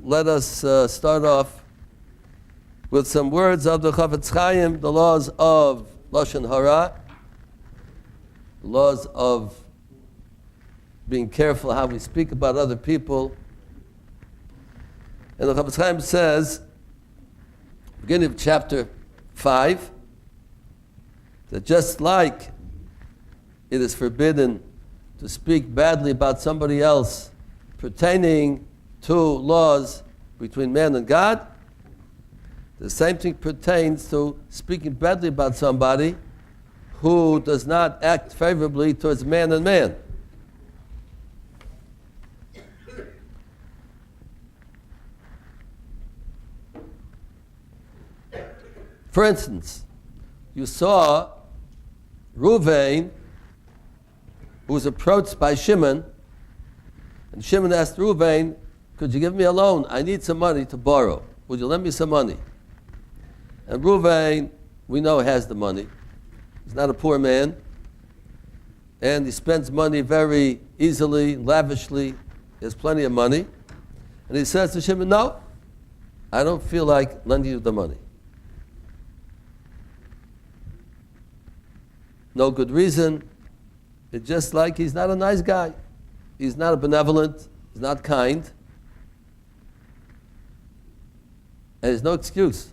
let us start off with some words of the Chafetz Chaim, the laws of Lashon Hara, the laws of being careful how we speak about other people. And the Chafetz Chaim says, beginning of chapter 5, that just like it is forbidden to speak badly about somebody else pertaining to laws between man and God, the same thing pertains to speaking badly about somebody who does not act favorably towards man and man. For instance, you saw Reuven, who was approached by Shimon, and Shimon asked Reuven, could you give me a loan? I need some money to borrow. Would you lend me some money? And Reuven, we know, has the money. He's not a poor man. And he spends money very easily, lavishly. He has plenty of money. And he says to Shimon, no, I don't feel like lending you the money. No good reason. It's just like he's not a nice guy. He's not a benevolent. He's not kind. And there's no excuse.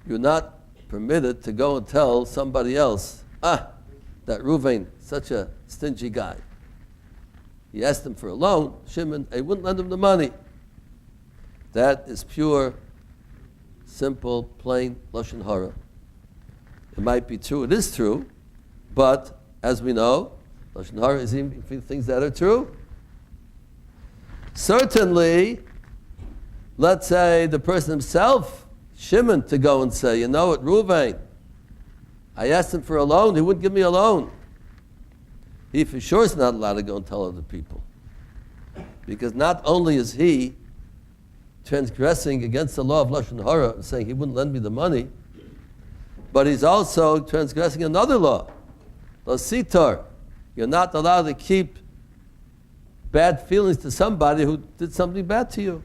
You're not permitted to go and tell somebody else, that Reuven, such a stingy guy. He asked him for a loan. Shimon, he wouldn't lend him the money. That is pure, simple, plain Lashon Hara. It might be true. It is true. But, as we know, Lashon Hara is even things that are true. Certainly, let's say the person himself, Shimon, to go and say, you know what, Reuven, I asked him for a loan, he wouldn't give me a loan. He for sure is not allowed to go and tell other people. Because not only is he transgressing against the law of Lashon Hara, saying he wouldn't lend me the money, but he's also transgressing another law. Lo sitar. You're not allowed to keep bad feelings to somebody who did something bad to you.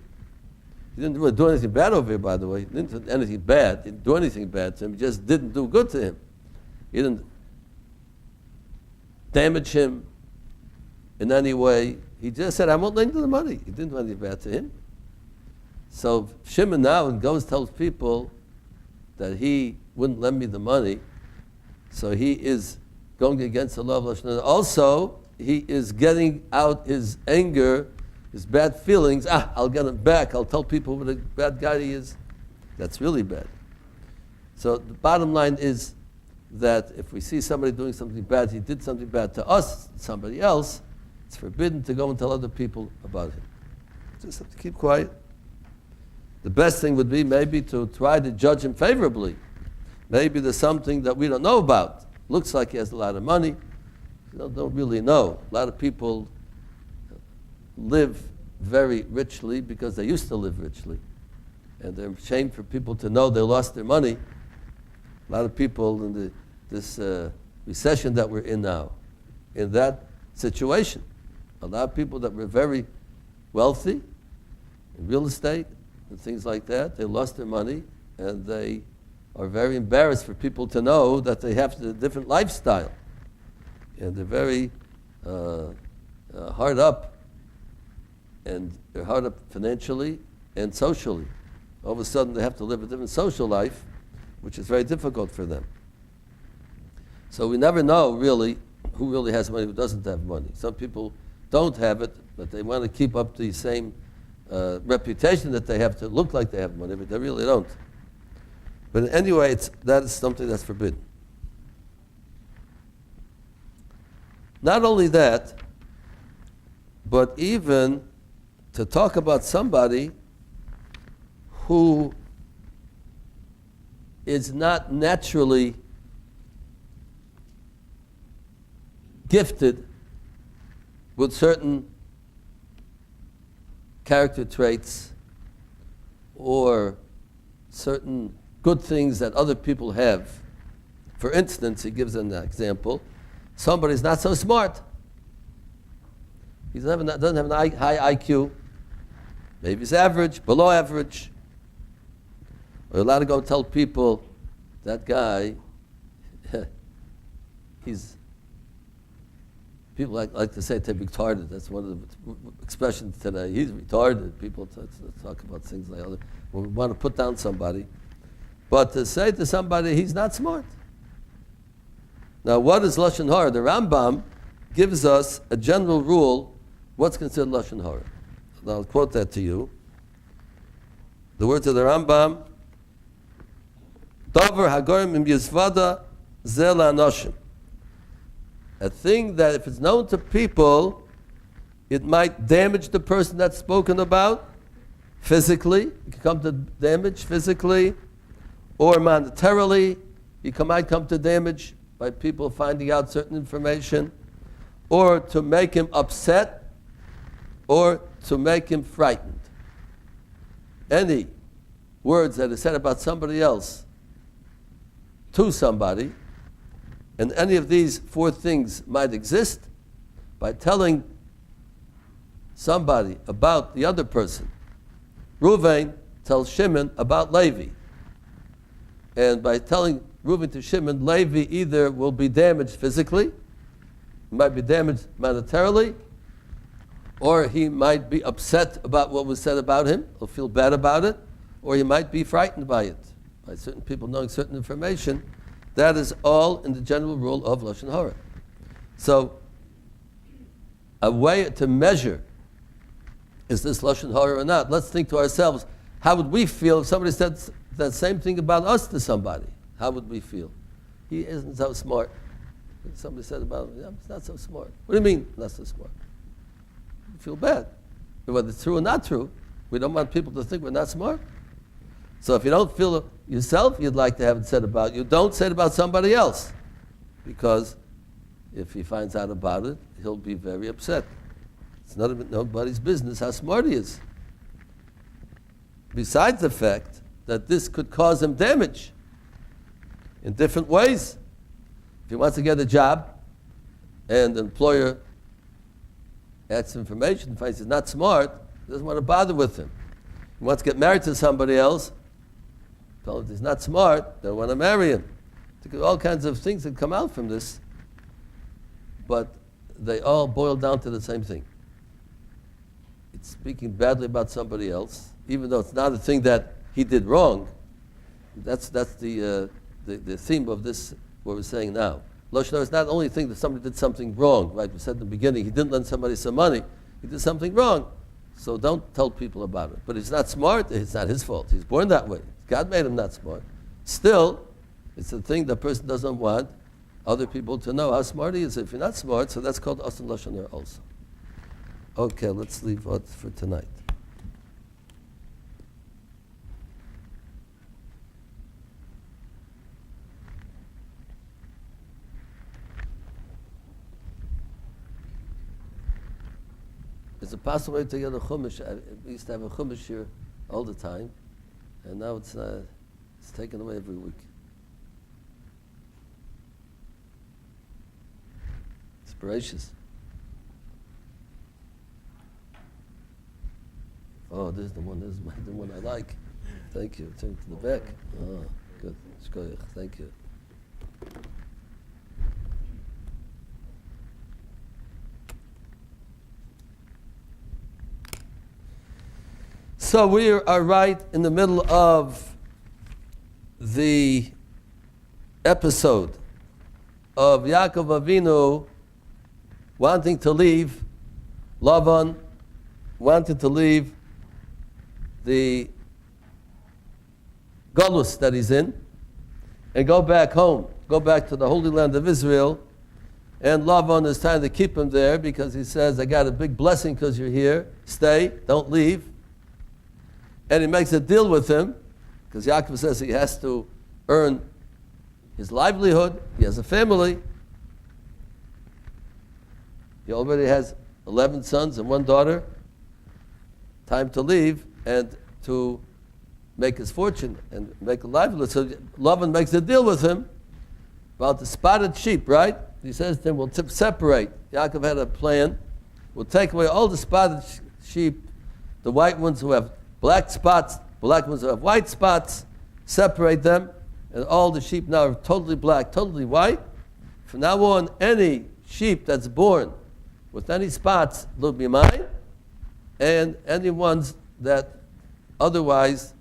He didn't really do anything bad over here, by the way. He didn't do anything bad. He didn't do anything bad to him. He just didn't do good to him. He didn't damage him in any way. He just said, I won't lend you the money. He didn't do anything bad to him. So Shimon now goes tells people that he wouldn't lend me the money. So he is going against the law of Lashon Hara. Also, he is getting out his anger, his bad feelings. I'll get him back. I'll tell people what a bad guy he is. That's really bad. So the bottom line is that if we see somebody doing something bad, he did something bad to us, somebody else, it's forbidden to go and tell other people about him. Just have to keep quiet. The best thing would be maybe to try to judge him favorably. Maybe there's something that we don't know about. Looks like he has a lot of money. You don't really know. A lot of people live very richly because they used to live richly. And they're ashamed for people to know they lost their money. A lot of people in this recession that we're in now, in that situation. A lot of people that were very wealthy in real estate and things like that, they lost their money and they are very embarrassed for people to know that they have a different lifestyle. And they're very hard up. And they're hard up financially and socially. All of a sudden they have to live a different social life, which is very difficult for them. So we never know really who really has money, who doesn't have money. Some people don't have it, but they want to keep up the same reputation that they have to look like they have money, but they really don't. But anyway, that is something that's forbidden. Not only that, but even to talk about somebody who is not naturally gifted with certain character traits or certain good things that other people have. For instance, he gives an example. Somebody's not so smart. He doesn't have a high IQ. Maybe he's average, below average. We're allowed to go tell people, that guy, people like to say they're retarded. That's one of the expressions today. He's retarded. People talk about things like that. When we want to put down somebody. But to say to somebody, he's not smart. Now, what is Lashon Hara? The Rambam gives us a general rule, what's considered Lashon Hara. And I'll quote that to you. The words of the Rambam, Dover hagorim im yizvada zel anoshim. A thing that if it's known to people, it might damage the person that's spoken about physically. It can come to damage physically or monetarily. It might come to damage by people finding out certain information, or to make him upset, or to make him frightened. Any words that are said about somebody else to somebody, and any of these four things might exist, by telling somebody about the other person. Reuven tells Shimon about Levi. And by telling Reuven to Shimon, Levi either will be damaged physically, might be damaged monetarily, or he might be upset about what was said about him, he'll feel bad about it, or he might be frightened by it, by certain people knowing certain information. That is all in the general rule of Lashon Hara. So, a way to measure, is this Lashon Hara or not? Let's think to ourselves, how would we feel if somebody said that same thing about us to somebody? How would we feel? He isn't so smart. Somebody said about him, yeah, he's not so smart. What do you mean, not so smart? You feel bad. Whether it's true or not true, we don't want people to think we're not smart. So if you don't feel yourself, you'd like to have it said about you, don't say it about somebody else. Because if he finds out about it, he'll be very upset. It's nobody's business how smart he is. Besides the fact that this could cause him damage in different ways. If he wants to get a job and the employer adds information, finds he's not smart, he doesn't want to bother with him. He wants to get married to somebody else, tell him he's not smart, they don't want to marry him. All kinds of things that come out from this, but they all boil down to the same thing. It's speaking badly about somebody else, even though it's not a thing that he did wrong. That's the theme of this, what we're saying now. Lashon Hara is not only a thing that somebody did something wrong, right? We said in the beginning, he didn't lend somebody some money, he did something wrong. So don't tell people about it. But he's not smart, it's not his fault. He's born that way. God made him not smart. Still, it's a thing the person doesn't want other people to know how smart he is. If you're not smart, so that's called Asan Lashon Hara also. Okay, let's leave it for tonight. It's a possible way to get a chumash. We used to have a chumash here all the time, and now it's taken away every week. It's gracious. Oh, this is the one. This is the one I like. Thank you. Turn to the back. Oh, good. Shkoyach. Thank you. So we are right in the middle of the episode of Yaakov Avinu wanting to leave Lavan, wanting to leave the Golus that he's in, and go back home, go back to the Holy Land of Israel. And Lavan is trying to keep him there because he says, I got a big blessing because you're here. Stay, don't leave. And he makes a deal with him, because Yaakov says he has to earn his livelihood. He has a family. He already has 11 sons and one daughter. Time to leave and to make his fortune and make a livelihood. So Lavan makes a deal with him about the spotted sheep, right? He says to him, we'll separate. Yaakov had a plan. We'll take away all the spotted sheep, the white ones who have black spots, black ones who have white spots, separate them, and all the sheep now are totally black, totally white. From now on, any sheep that's born with any spots will be mine, and any ones that otherwise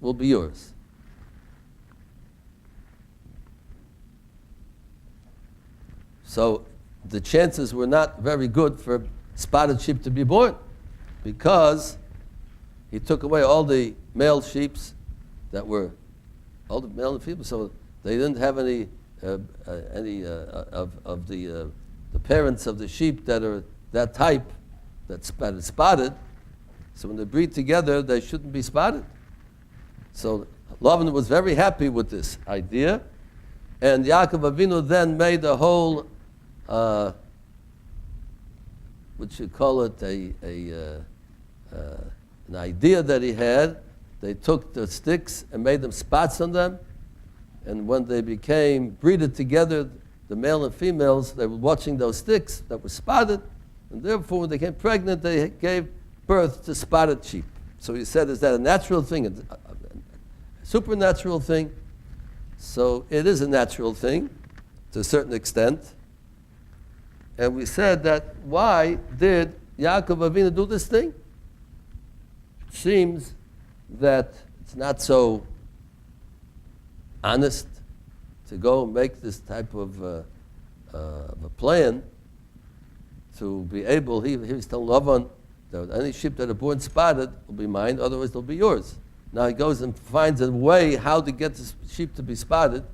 will be yours. So the chances were not very good for spotted sheep to be born, because he took away all the male sheep that were all the male and female, so they didn't have any of the parents of the sheep that are that type that's spotted. So when they breed together, they shouldn't be spotted. So Lavan was very happy with this idea, and Yaakov Avinu then made a whole, what you call it, an idea that he had. They took the sticks and made them spots on them, and when they became breeded together, the male and females, they were watching those sticks that were spotted, and therefore when they became pregnant, they gave birth to spotted sheep. So he said, is that a natural thing, a supernatural thing? So it is a natural thing to a certain extent. And we said that why did Yaakov Avinu do this thing? It seems that it's not so honest to go and make this type of a plan to be able, he was telling Lavan that any sheep that are born spotted will be mine, otherwise they'll be yours. Now he goes and finds a way how to get the sheep to be spotted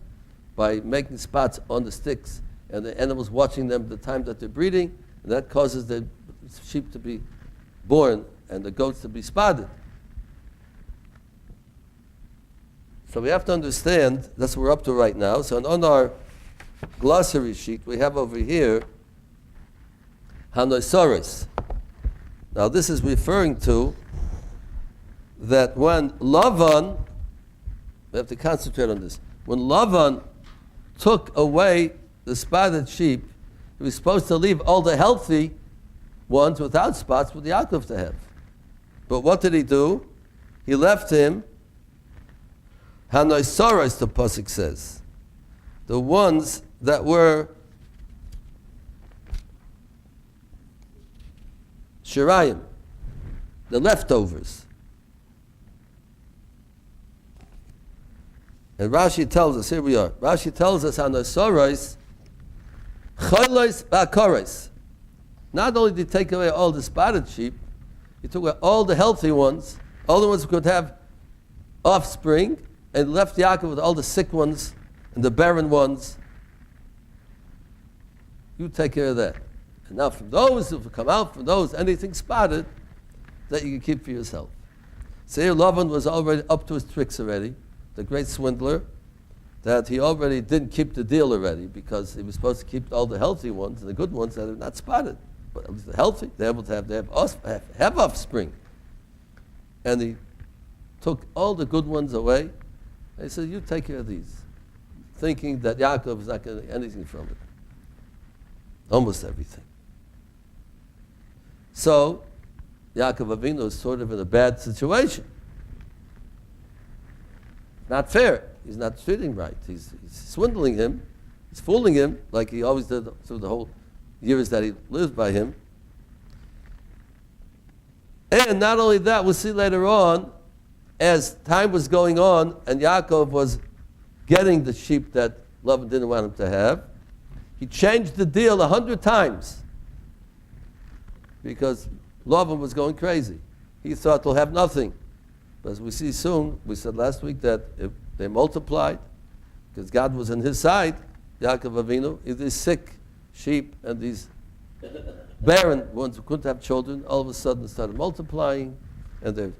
by making spots on the sticks, and the animals watching them the time that they're breeding, and that causes the sheep to be born and the goats to be spotted. So we have to understand, that's what we're up to right now. So on our glossary sheet, we have over here Hanoisaurus. Now this is referring to that when Lavan, we have to concentrate on this, when Lavan took away the spotted sheep, he was supposed to leave all the healthy ones without spots for the Yaakov to have. But what did he do? He left him Hanoisaurus, the pasuk says, the ones that were Shirayim, the leftovers. And Rashi tells us, here we are, Rashi tells us Hanoisaurus, Cholos Ba'akoros. Not only did he take away all the spotted sheep, he took away all the healthy ones, all the ones who could have offspring, and left Yaakov with all the sick ones and the barren ones. You take care of that. And now from those who come out, from those, anything spotted, that you can keep for yourself. So here Lavan was already up to his tricks already, the great swindler, that he already didn't keep the deal already, because he was supposed to keep all the healthy ones and the good ones that are not spotted. But at least the healthy, they're able to have offspring. And he took all the good ones away. He said, you take care of these, thinking that Yaakov is not going to get anything from it. Almost everything. So, Yaakov Avinu is sort of in a bad situation. Not fair. He's not treating right. He's swindling him. He's fooling him, like he always did through the whole years that he lived by him. And not only that, we'll see later on, as time was going on and Yaakov was getting the sheep that Lavan didn't want him to have, he changed the deal 100 times because Lavan was going crazy. He thought they'll have nothing. But as we see soon, we said last week that if they multiplied, because God was on his side, Yaakov Avinu, these sick sheep and these barren ones who couldn't have children, all of a sudden started multiplying, and they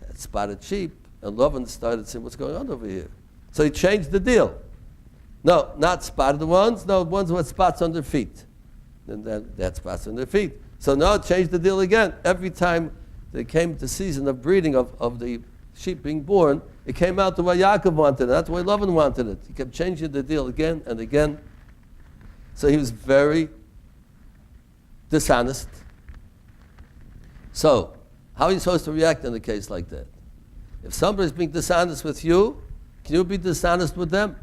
had spotted sheep, and Lavan started saying, what's going on over here? So he changed the deal. No, not spotted ones, no, ones who had spots on their feet. And then they had spots on their feet. So now change the deal again. Every time they came to season of breeding of the sheep being born, it came out the way Yaakov wanted it. That's the way Lavan wanted it. He kept changing the deal again and again. So he was very dishonest. So, How are you supposed to react in a case like that? If somebody's being dishonest with you, can you be dishonest with them?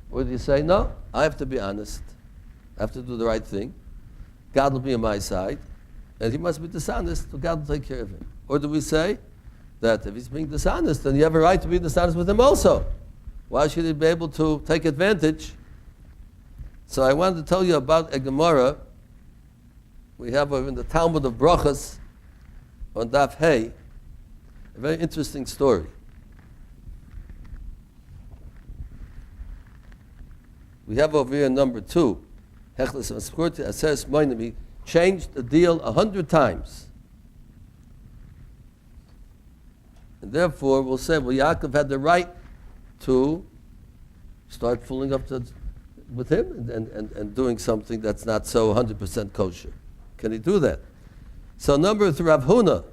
Or do you say, no, I have to be honest. I have to do the right thing. God will be on my side. And he must be dishonest, so God will take care of him. Or do we say that if he's being dishonest, then you have a right to be dishonest with him also? Why should he be able to take advantage? So I wanted to tell you about a Gemara. We have in the Talmud of Brachas on Daf Hey, a very interesting story. We have over here number 2. Hechles Maskurti Aseres Moinim. He changed the deal 100 times. And therefore, we'll say, well, Yaakov had the right to start fooling up with him and doing something that's not so 100% kosher. Can he do that? So number 3, Rav Huna,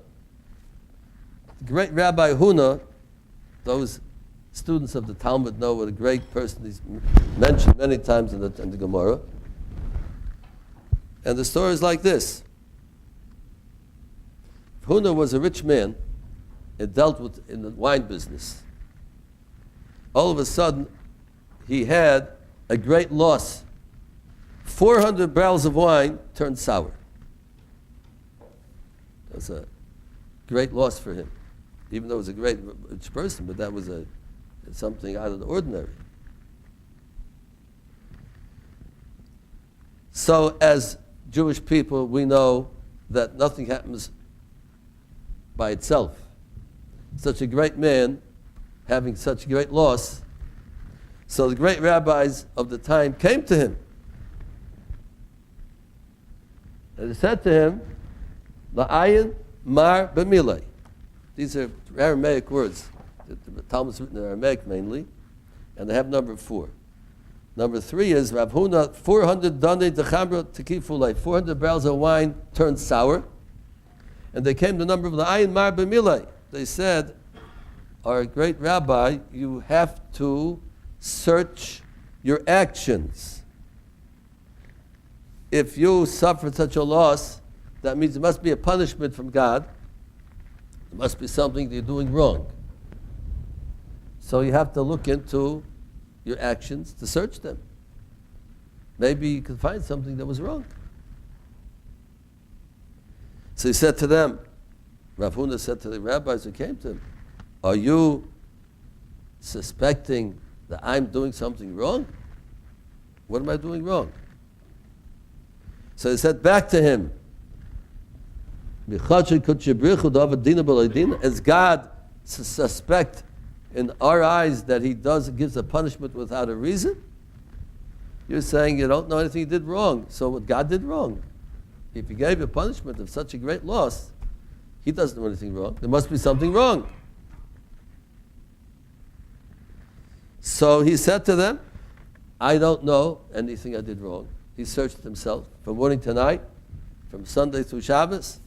the great Rabbi Huna, those students of the Talmud know what a great person he's mentioned many times in the Gemara. And the story is like this. Huna was a rich man and dealt with in the wine business. All of a sudden, he had a great loss. 400 barrels of wine turned sour. That's a great loss for him. Even though he was a great rich person, but that was something out of the ordinary. So as Jewish people, we know that nothing happens by itself. Such a great man having such great loss. So the great rabbis of the time came to him. And they said to him, La'ayin mar b'milei. These are Aramaic words. The Talmud's written in Aramaic mainly, and they have number 4. Number 3 is Rav Huna, 400 dane dechamra tekifulei, 400 barrels of wine turned sour. And they came to the number of the ayin mar b'milei. They said, our great rabbi, you have to search your actions. If you suffered such a loss, that means there must be a punishment from God. There must be something that you're doing wrong. So you have to look into your actions to search them. Maybe you can find something that was wrong. So he said to them, Rav Huna said to the rabbis who came to him, are you suspecting that I'm doing something wrong? What am I doing wrong? So he said back to him, as God suspect in our eyes that he gives a punishment without a reason? You're saying you don't know anything you did wrong. So what God did wrong? If he gave a punishment of such a great loss, he doesn't know anything wrong. There must be something wrong. So he said to them, I don't know anything I did wrong. He searched himself from morning to night, from Sunday through Shabbos.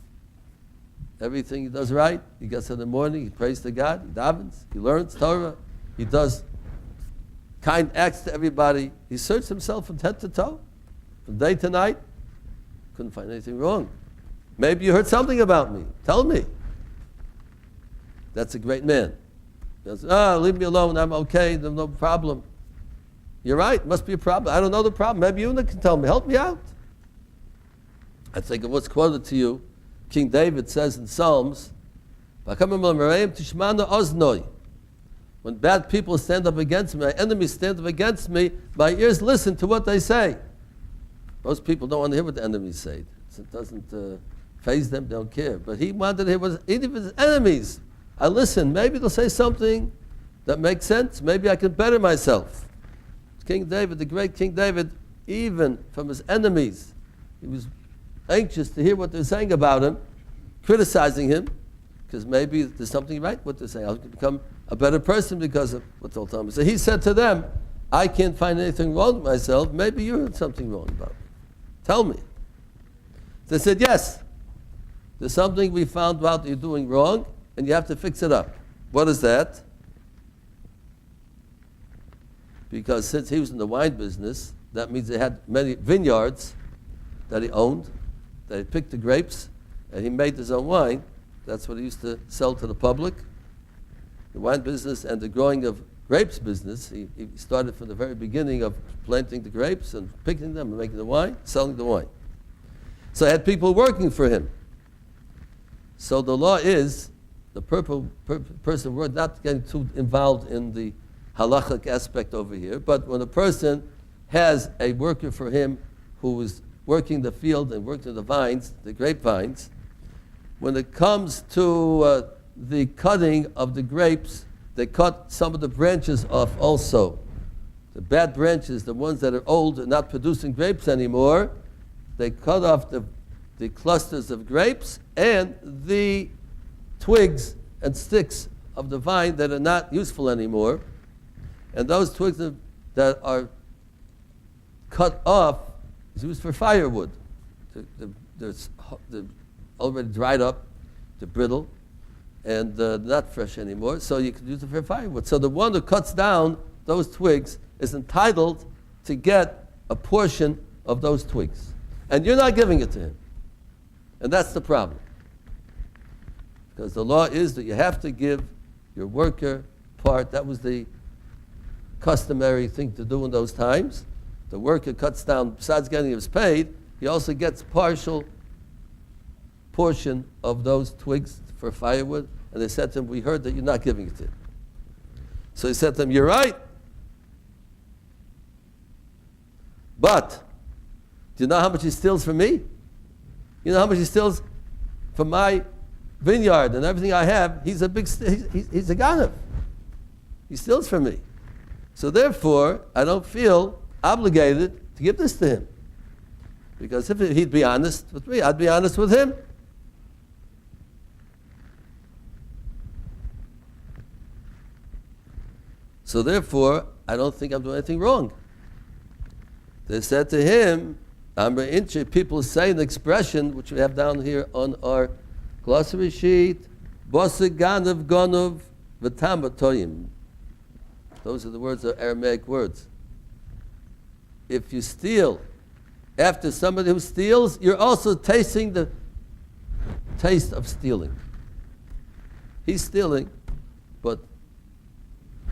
Everything he does right. He gets up in the morning, he prays to God, he davens, he learns Torah, he does kind acts to everybody. He searched himself from head to toe, from day to night. Couldn't find anything wrong. Maybe you heard something about me. Tell me. That's a great man. He goes, leave me alone, I'm okay, there's no problem. You're right, must be a problem. I don't know the problem. Maybe you can tell me. Help me out. I think of what's quoted to you. King David says in Psalms, when bad people stand up against me, my enemies stand up against me, my ears listen to what they say. Most people don't want to hear what the enemies say. It doesn't faze them, they don't care. But he wanted to hear what even his enemies. I listen, maybe they'll say something that makes sense. Maybe I can better myself. King David, the great King David, even from his enemies, he was anxious to hear what they're saying about him, criticizing him, because maybe there's something right what they're saying. I'll become a better person because of what they'll tell me. So he said to them, I can't find anything wrong with myself. Maybe you heard something wrong about me. Tell me. They said, yes, there's something we found out that you're doing wrong, and you have to fix it up. What is that? Because since he was in the wine business, that means he had many vineyards that he owned, that he picked the grapes, and he made his own wine. That's what he used to sell to the public. The wine business and the growing of grapes business, he started from the very beginning of planting the grapes and picking them and making the wine, selling the wine. So he had people working for him. So the law is, the person, we're not getting too involved in the halachic aspect over here, but when a person has a worker for him who is working the field and working the vines, the grapevines, when it comes to the cutting of the grapes, they cut some of the branches off also. The bad branches, the ones that are old and not producing grapes anymore, they cut off the clusters of grapes and the twigs and sticks of the vine that are not useful anymore. And those twigs that are cut off is used for firewood. They're already dried up, they're brittle, and not fresh anymore, so you can use it for firewood. So the one who cuts down those twigs is entitled to get a portion of those twigs. And you're not giving it to him. And that's the problem. Because the law is that you have to give your worker part. That was the customary thing to do in those times. The worker cuts down, besides getting his paid, he also gets partial portion of those twigs for firewood. And they said to him, we heard that you're not giving it to him. So he said to them, you're right. But do you know how much he steals from me? You know how much he steals from my vineyard and everything I have? He's a ganav. He steals from me. So therefore, I don't feel obligated to give this to him. Because if he'd be honest with me, I'd be honest with him. So therefore, I don't think I'm doing anything wrong. They said to him, Amr Inche, people say an expression, which we have down here on our glossary sheet, Bosig Ganav Gonov V'Tamatoyim. Those are the words, are Aramaic words. If you steal after somebody who steals, you're also tasting the taste of stealing. He's stealing, but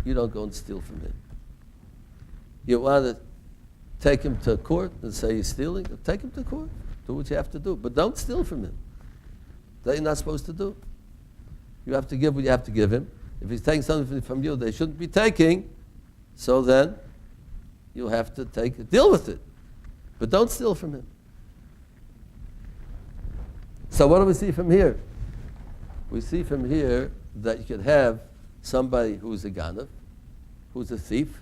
you don't go and steal from him. You want to take him to court and say he's stealing? Take him to court. Do what you have to do. But don't steal from him. That you're not supposed to do. You have to give what you have to give him. If he's taking something from you they shouldn't be taking, so then you have to deal with it. But don't steal from him. So what do we see from here? We see from here that you could have somebody who's a ganav, who's a thief,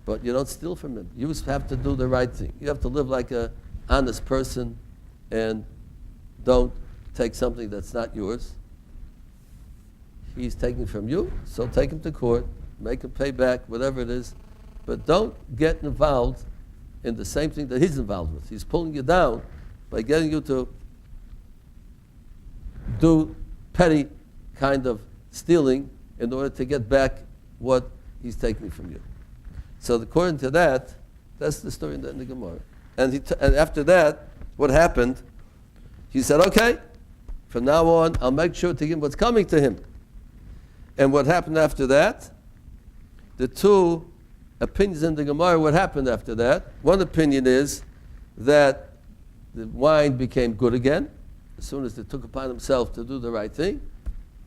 but you don't steal from him. You have to do the right thing. You have to live like an honest person and don't take something that's not yours. He's taking from you, so take him to court, make him pay back, whatever it is, but don't get involved in the same thing that he's involved with. He's pulling you down by getting you to do petty kind of stealing in order to get back what he's taking from you. So according to that, that's the story in the Gemara. And after that, what happened? He said, okay, from now on, I'll make sure to give him what's coming to him. And what happened after that? The two opinions in the Gemara, what happened after that? One opinion is that the wine became good again as soon as they took upon himself to do the right thing.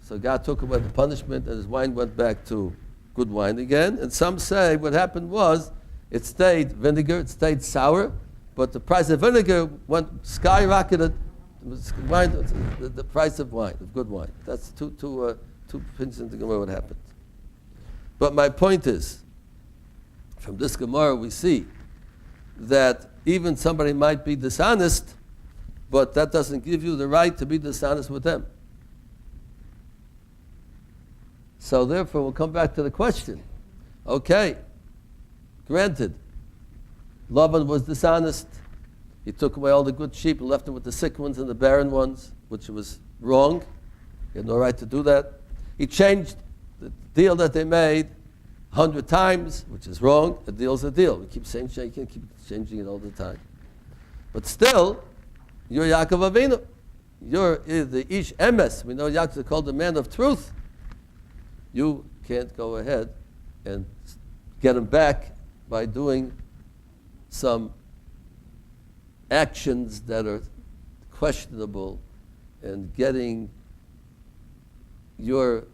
So God took away the punishment and his wine went back to good wine again. And some say what happened was it stayed vinegar, it stayed sour, but the price of vinegar skyrocketed the price of wine, of good wine. That's two opinions in the Gemara what happened. But my point is, from this Gemara we see that even somebody might be dishonest, but that doesn't give you the right to be dishonest with them. So therefore, we'll come back to the question. Okay, granted, Laban was dishonest. He took away all the good sheep and left them with the sick ones and the barren ones, which was wrong. He had no right to do that. He changed the deal that they made 100 times, which is wrong. A deal's a deal. We keep saying you can't keep changing it all the time. But still, you're Yaakov Avinu. you're the ish emes. We know Yaakov is called the man of truth. You can't go ahead and get him back by doing some actions that are questionable and getting your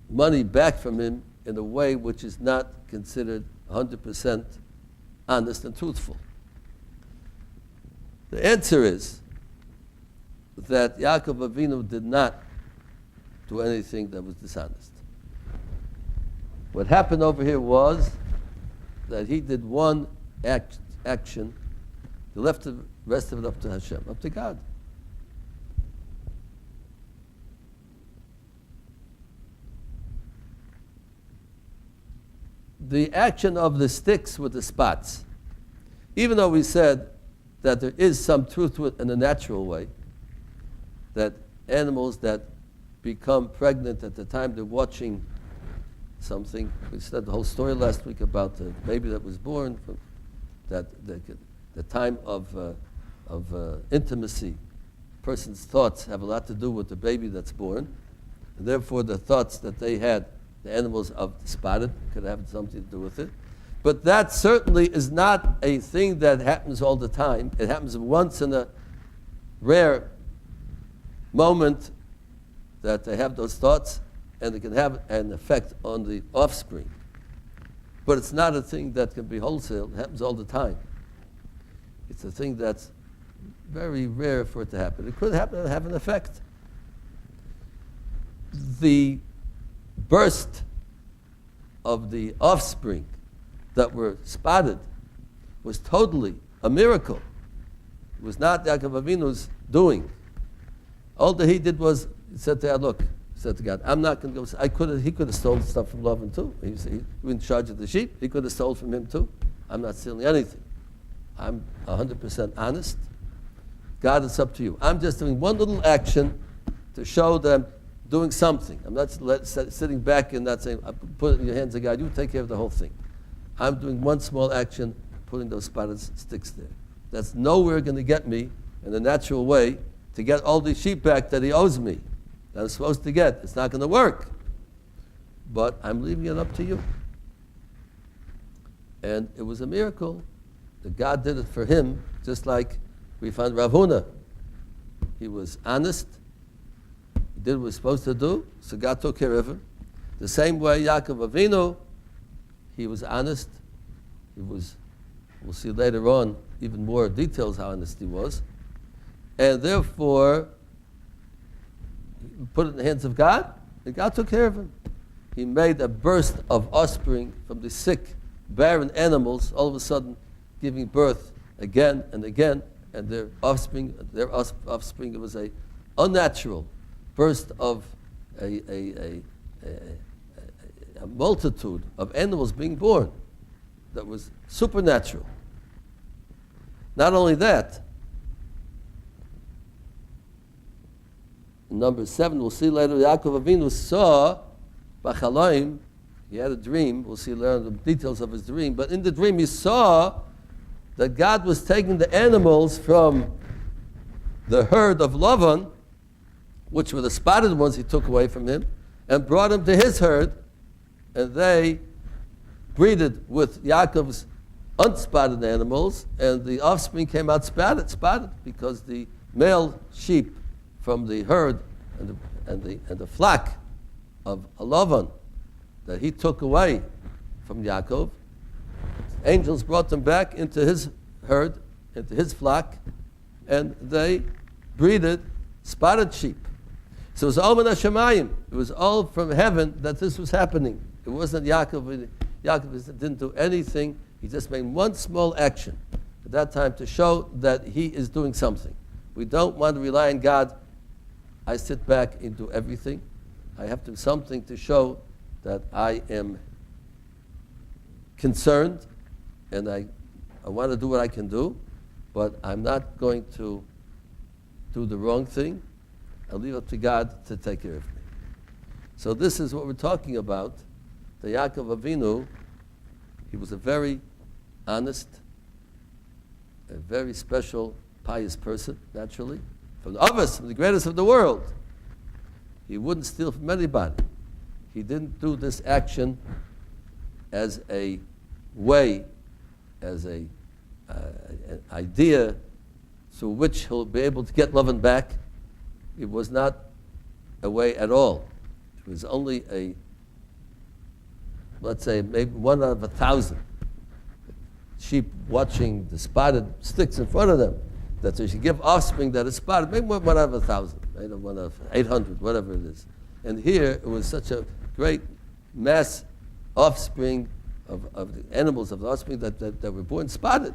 money back from him in a way which is not considered 100% honest and truthful. The answer is that Yaakov Avinu did not do anything that was dishonest. What happened over here was that he did one action, he left the rest of it up to Hashem, up to God. The action of the sticks with the spots, even though we said that there is some truth to it in a natural way, that animals that become pregnant at the time they're watching something, we said the whole story last week about the baby that was born, that the time of intimacy, person's thoughts have a lot to do with the baby that's born, and therefore the thoughts that they had, the animals of spotted, could have something to do with it. But that certainly is not a thing that happens all the time. It happens once in a rare moment that they have those thoughts, and it can have an effect on the offspring. But it's not a thing that can be wholesale. It happens all the time. It's a thing that's very rare for it to happen. It could happen and have an effect. The burst of the offspring that were spotted was totally a miracle. It was not Yaakov Avinu's doing. All that he did was, he said to God, look, he said to God, I'm not going to go, he could have stolen stuff from Lavan too. He was in charge of the sheep. He could have stolen from him too. I'm not stealing anything. I'm 100% honest. God, it's up to you. I'm just doing one little action to show that I'm doing something. I'm not sitting back and not saying, put it in your hands of God, you take care of the whole thing. I'm doing one small action, putting those spotted sticks there. That's nowhere going to get me in a natural way to get all the sheep back that he owes me, that I'm supposed to get. It's not going to work. But I'm leaving it up to you. And it was a miracle that God did it for him, just like we found Rav Huna. He was honest. He did what he was supposed to do, so God took care of him. The same way Yaakov Avinu, he was honest. He was, we'll see later on, even more details how honest he was. And therefore, he put it in the hands of God, and God took care of him. He made a burst of offspring from the sick, barren animals, all of a sudden giving birth again and again, and their offspring, it was a unnatural burst of a multitude of animals being born that was supernatural. Not only that, in number 7, we'll see later, Yaakov Avinu saw Bachaloim, he had a dream, we'll see later the details of his dream, but in the dream he saw that God was taking the animals from the herd of Lavan, which were the spotted ones he took away from him, and brought them to his herd, and they breeded with Yaakov's unspotted animals, and the offspring came out spotted because the male sheep from the herd and the flock of Lavan that he took away from Yaakov, angels brought them back into his herd, into his flock, and they breeded spotted sheep. So it was all min hashamayim. It was all from heaven that this was happening. It wasn't Yaakov. Yaakov didn't do anything. He just made one small action at that time to show that he is doing something. We don't want to rely on God. I sit back and do everything. I have to do something to show that I am concerned and I want to do what I can do, but I'm not going to do the wrong thing. I'll leave it up to God to take care of me. So this is what we're talking about. The Yaakov Avinu, he was a very honest, a very special, pious person, naturally, from the Avos, from the greatest of the world. He wouldn't steal from anybody. He didn't do this action as a way, as an idea through which he'll be able to get Lavan back. It was not a way at all. It was only let's say, maybe 1 out of 1,000 sheep watching the spotted sticks in front of them, that they should give offspring that is spotted, maybe 1 out of 1,000, right? Or 1 out of 800, whatever it is. And here it was such a great mass offspring of the animals, of the offspring that were born spotted.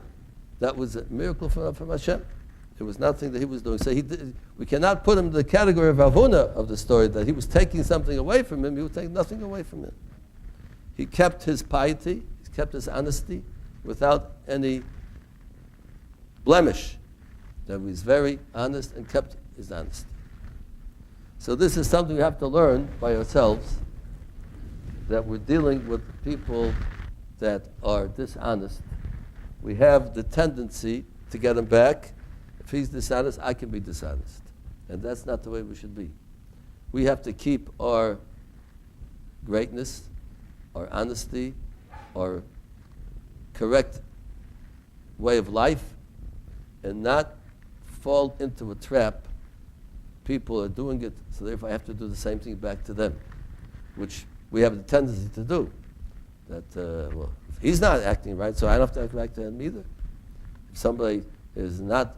That was a miracle from Hashem. It was nothing that he was doing. So we cannot put him in the category of Avuna of the story, that he was taking something away from him. He was taking nothing away from him. He kept his piety, he kept his honesty without any blemish. That he was very honest and kept his honesty. So this is something we have to learn by ourselves, that we're dealing with people that are dishonest. We have the tendency to get him back. If he's dishonest, I can be dishonest. And that's not the way we should be. We have to keep our greatness, our honesty, our correct way of life, and not fall into a trap. People are doing it, so therefore I have to do the same thing back to them, which we have the tendency to do. That, well, if he's not acting right, so I don't have to act back to him either. If somebody is not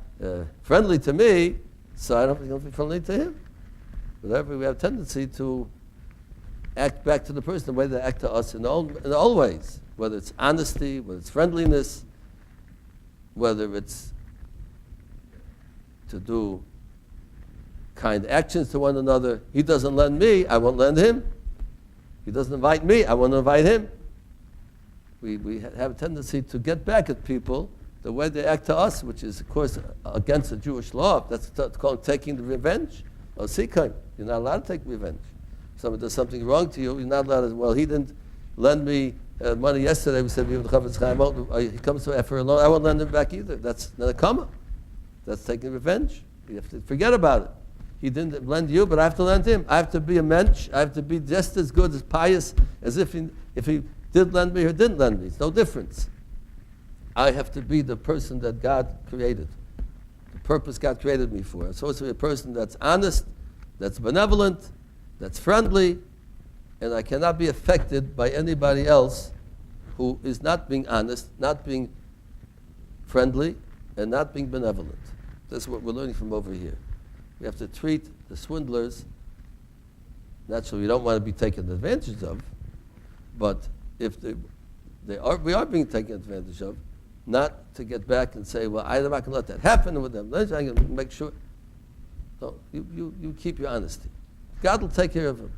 friendly to me, so I don't have to be friendly to him. Whatever, we have a tendency to act back to the person the way they act to us in all ways, whether it's honesty, whether it's friendliness, whether it's to do kind actions to one another. He doesn't lend me, I won't lend him. He doesn't invite me, I won't invite him. We have a tendency to get back at people the way they act to us, which is, of course, against the Jewish law. That's called taking the revenge. Or sikkim. You're not allowed to take revenge. If someone does something wrong to you, you're not allowed to, well, he didn't lend me money yesterday. We said, he comes to after a loan, I won't lend him back either. That's not a comma. That's taking revenge. You have to forget about it. He didn't lend you, but I have to lend him. I have to be a mensch. I have to be just as good, as pious, as if he did lend me or didn't lend me. It's no difference. I have to be the person that God created, the purpose God created me for. I'm supposed to be a person that's honest, that's benevolent, that's friendly, and I cannot be affected by anybody else who is not being honest, not being friendly, and not being benevolent. That's what we're learning from over here. We have to treat the swindlers, naturally we don't want to be taken advantage of, but if we are being taken advantage of, not to get back and say, well, I'm not going to let that happen with them. I'm going to make sure. No, you keep your honesty. God will take care of him.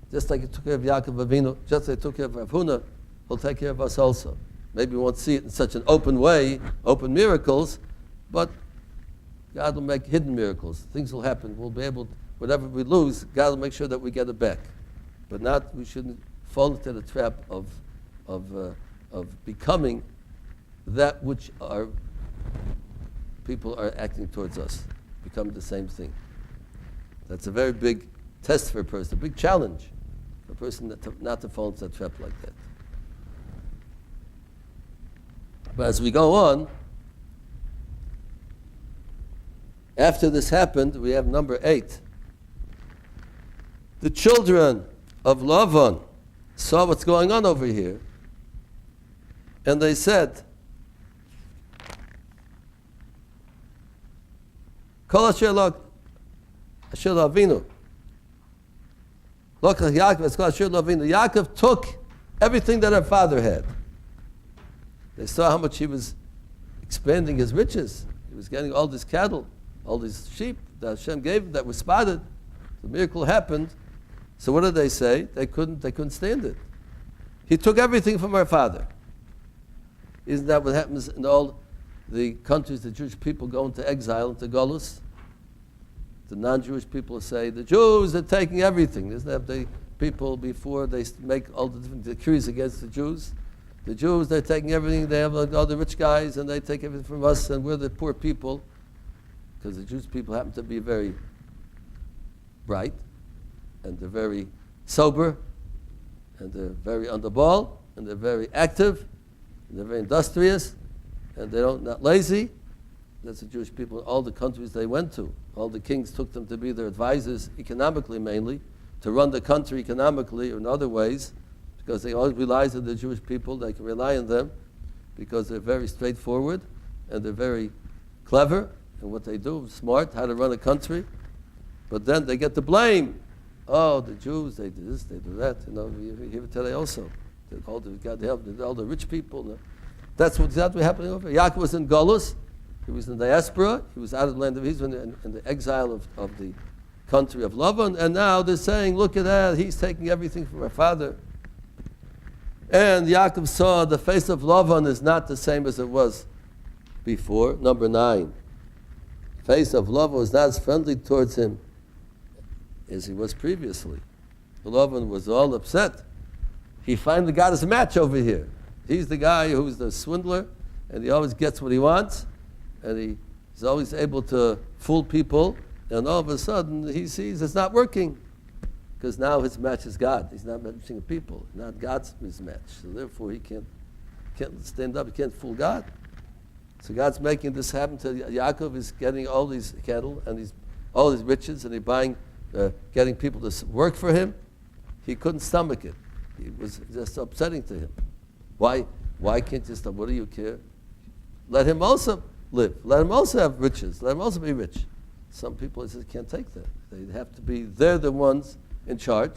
Just like he took care of Yaakov Avinu, just like he took care of Rav Huna, he'll take care of us also. Maybe we won't see it in such an open way, open miracles, but God will make hidden miracles. Things will happen. We'll be able to, whatever we lose, God will make sure that we get it back. But not, we shouldn't fall into the trap of becoming that which our people are acting towards us. Become the same thing. That's a very big test for a person, a big challenge for a person not to fall into a trap like that. But as we go on, after this happened, we have number 8. The children of Lavan saw what's going on over here, and they said, Kol asher Avinu. Yaakov took everything that her father had. They saw how much he was expanding his riches. He was getting all this cattle, all these sheep that Hashem gave him that were spotted. The miracle happened. So what did they say? They couldn't stand it. He took everything from our father. Isn't that what happens in all the countries the Jewish people go into exile, into Golus? The non-Jewish people say, the Jews are taking everything. Isn't that the people before they make all the different decrees against the Jews? The Jews, they're taking everything. They have all the rich guys, and they take everything from us, and we're the poor people. because the Jewish people happen to be very bright, and they're very sober, and they're very on the ball, and they're very active, and they're very industrious, and they're not lazy. That's the Jewish people in all the countries they went to. All the kings took them to be their advisors, economically mainly, to run the country economically or in other ways, because they always realized on the Jewish people, they can rely on them, because they're very straightforward, and they're very clever, and what they do, smart, how to run a country. But then they get the blame. Oh, the Jews, they do this, they do that. You know, we hear it today also. All the rich people. That's what's exactly happening over here. Yaakov was in Golus. He was in diaspora. He was out of the land of Israel in the exile of the country of Lavan. And now they're saying, look at that. He's taking everything from our father. And Yaakov saw the face of Lavan is not the same as it was before. Number 9. The face of Lavan was not as friendly towards him as he was previously. Lavan was all upset. He finally got his match over here. He's the guy who's the swindler, and he always gets what he wants, and he's always able to fool people, and all of a sudden he sees it's not working, because now his match is God. He's not matching people, not God's his match. So therefore he can't stand up, he can't fool God. So God's making this happen to Yaakov. Is getting all these cattle and all these riches, and he's buying, getting people to work for him. He couldn't stomach it. It was just upsetting to him. Why can't you stop? What do you care? Let him also live. Let him also have riches. Let him also be rich. Some people just can't take that. They have to be, they're the ones in charge.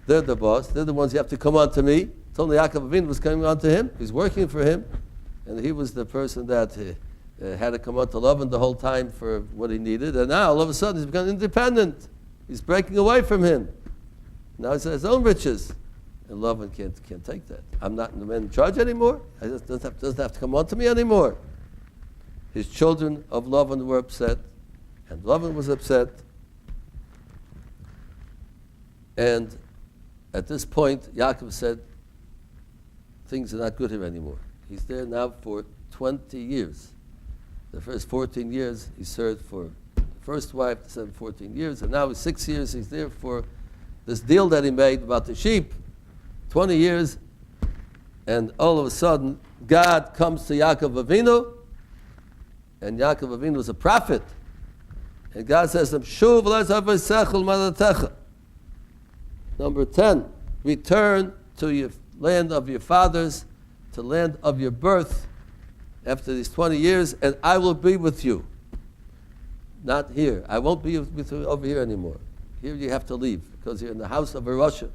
They're the boss. They're the ones you have to come on to me. It's only Yaakov Avinu was coming on to him. He's working for him. And he was the person that had to come on to Lavan the whole time for what he needed. And now all of a sudden he's become independent. He's breaking away from him. Now he's his own riches. And Lavan can't take that. I'm not the man in charge anymore. I just doesn't have to come on to me anymore. His children of Lavan were upset, and Lavan was upset. And at this point, Yaakov said, things are not good here anymore. He's there now for 20 years. The first 14 years he served for the first wife, the 14 years, and now 6 years he's there for this deal that he made about the sheep. 20 years, and all of a sudden, God comes to Yaakov Avinu, and Yaakov Avinu is a prophet. And God says to him, Shuv le'savosechel malatecha. Number 10, return to your land of your fathers, to land of your birth, after these 20 years, and I will be with you. Not here. I won't be with you over here anymore. Here you have to leave, because you're in the house of a Russia.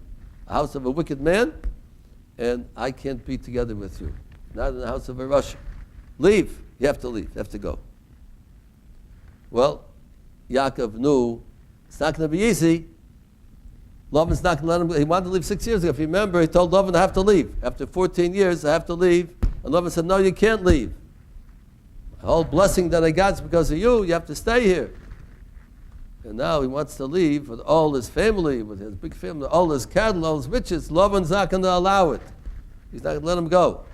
A house of a wicked man, and I can't be together with you. Not in the house of a Russian. Leave. You have to leave. You have to go. Well, Yaakov knew it's not going to be easy. Lavan's not going to let him go. He wanted to leave 6 years ago. If you remember, he told Lavan, I have to leave. After 14 years, I have to leave. And Lavan said, no, you can't leave. The whole blessing that I got is because of you. You have to stay here. And now he wants to leave with all his family, with his big family, all his cattle, all his riches. Lavan's not going to allow it. He's not going to let him go.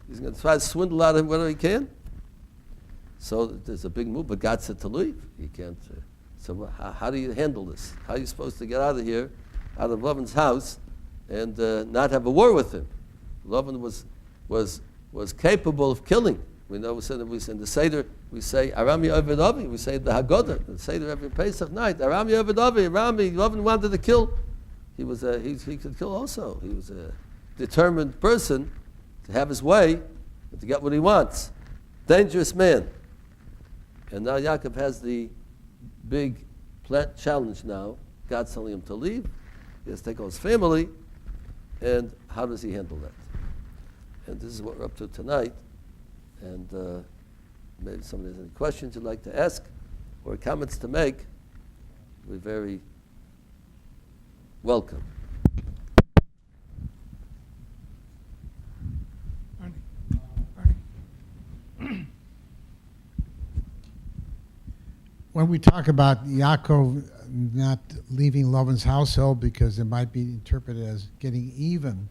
He's going to try to swindle out of him whatever he can. So there's a big move, but God said to leave. He can't. So how do you handle this? How are you supposed to get out of here, out of Lavan's house, and not have a war with him? Lavan was capable of killing. We know we in the Seder, we say, Aram Yovid Avi, we say the Haggadah, the Seder every Pesach night, Aram Yovid Avi, Lavan wanted to kill. He could kill also. He was a determined person to have his way and to get what he wants. Dangerous man. And now Yaakov has the big challenge now. God's telling him to leave. He has to take all his family. And how does he handle that? And this is what we're up to tonight. And maybe somebody has any questions you'd like to ask or comments to make. We're very welcome. When we talk about Yaakov not leaving Lavan's household because it might be interpreted as getting even,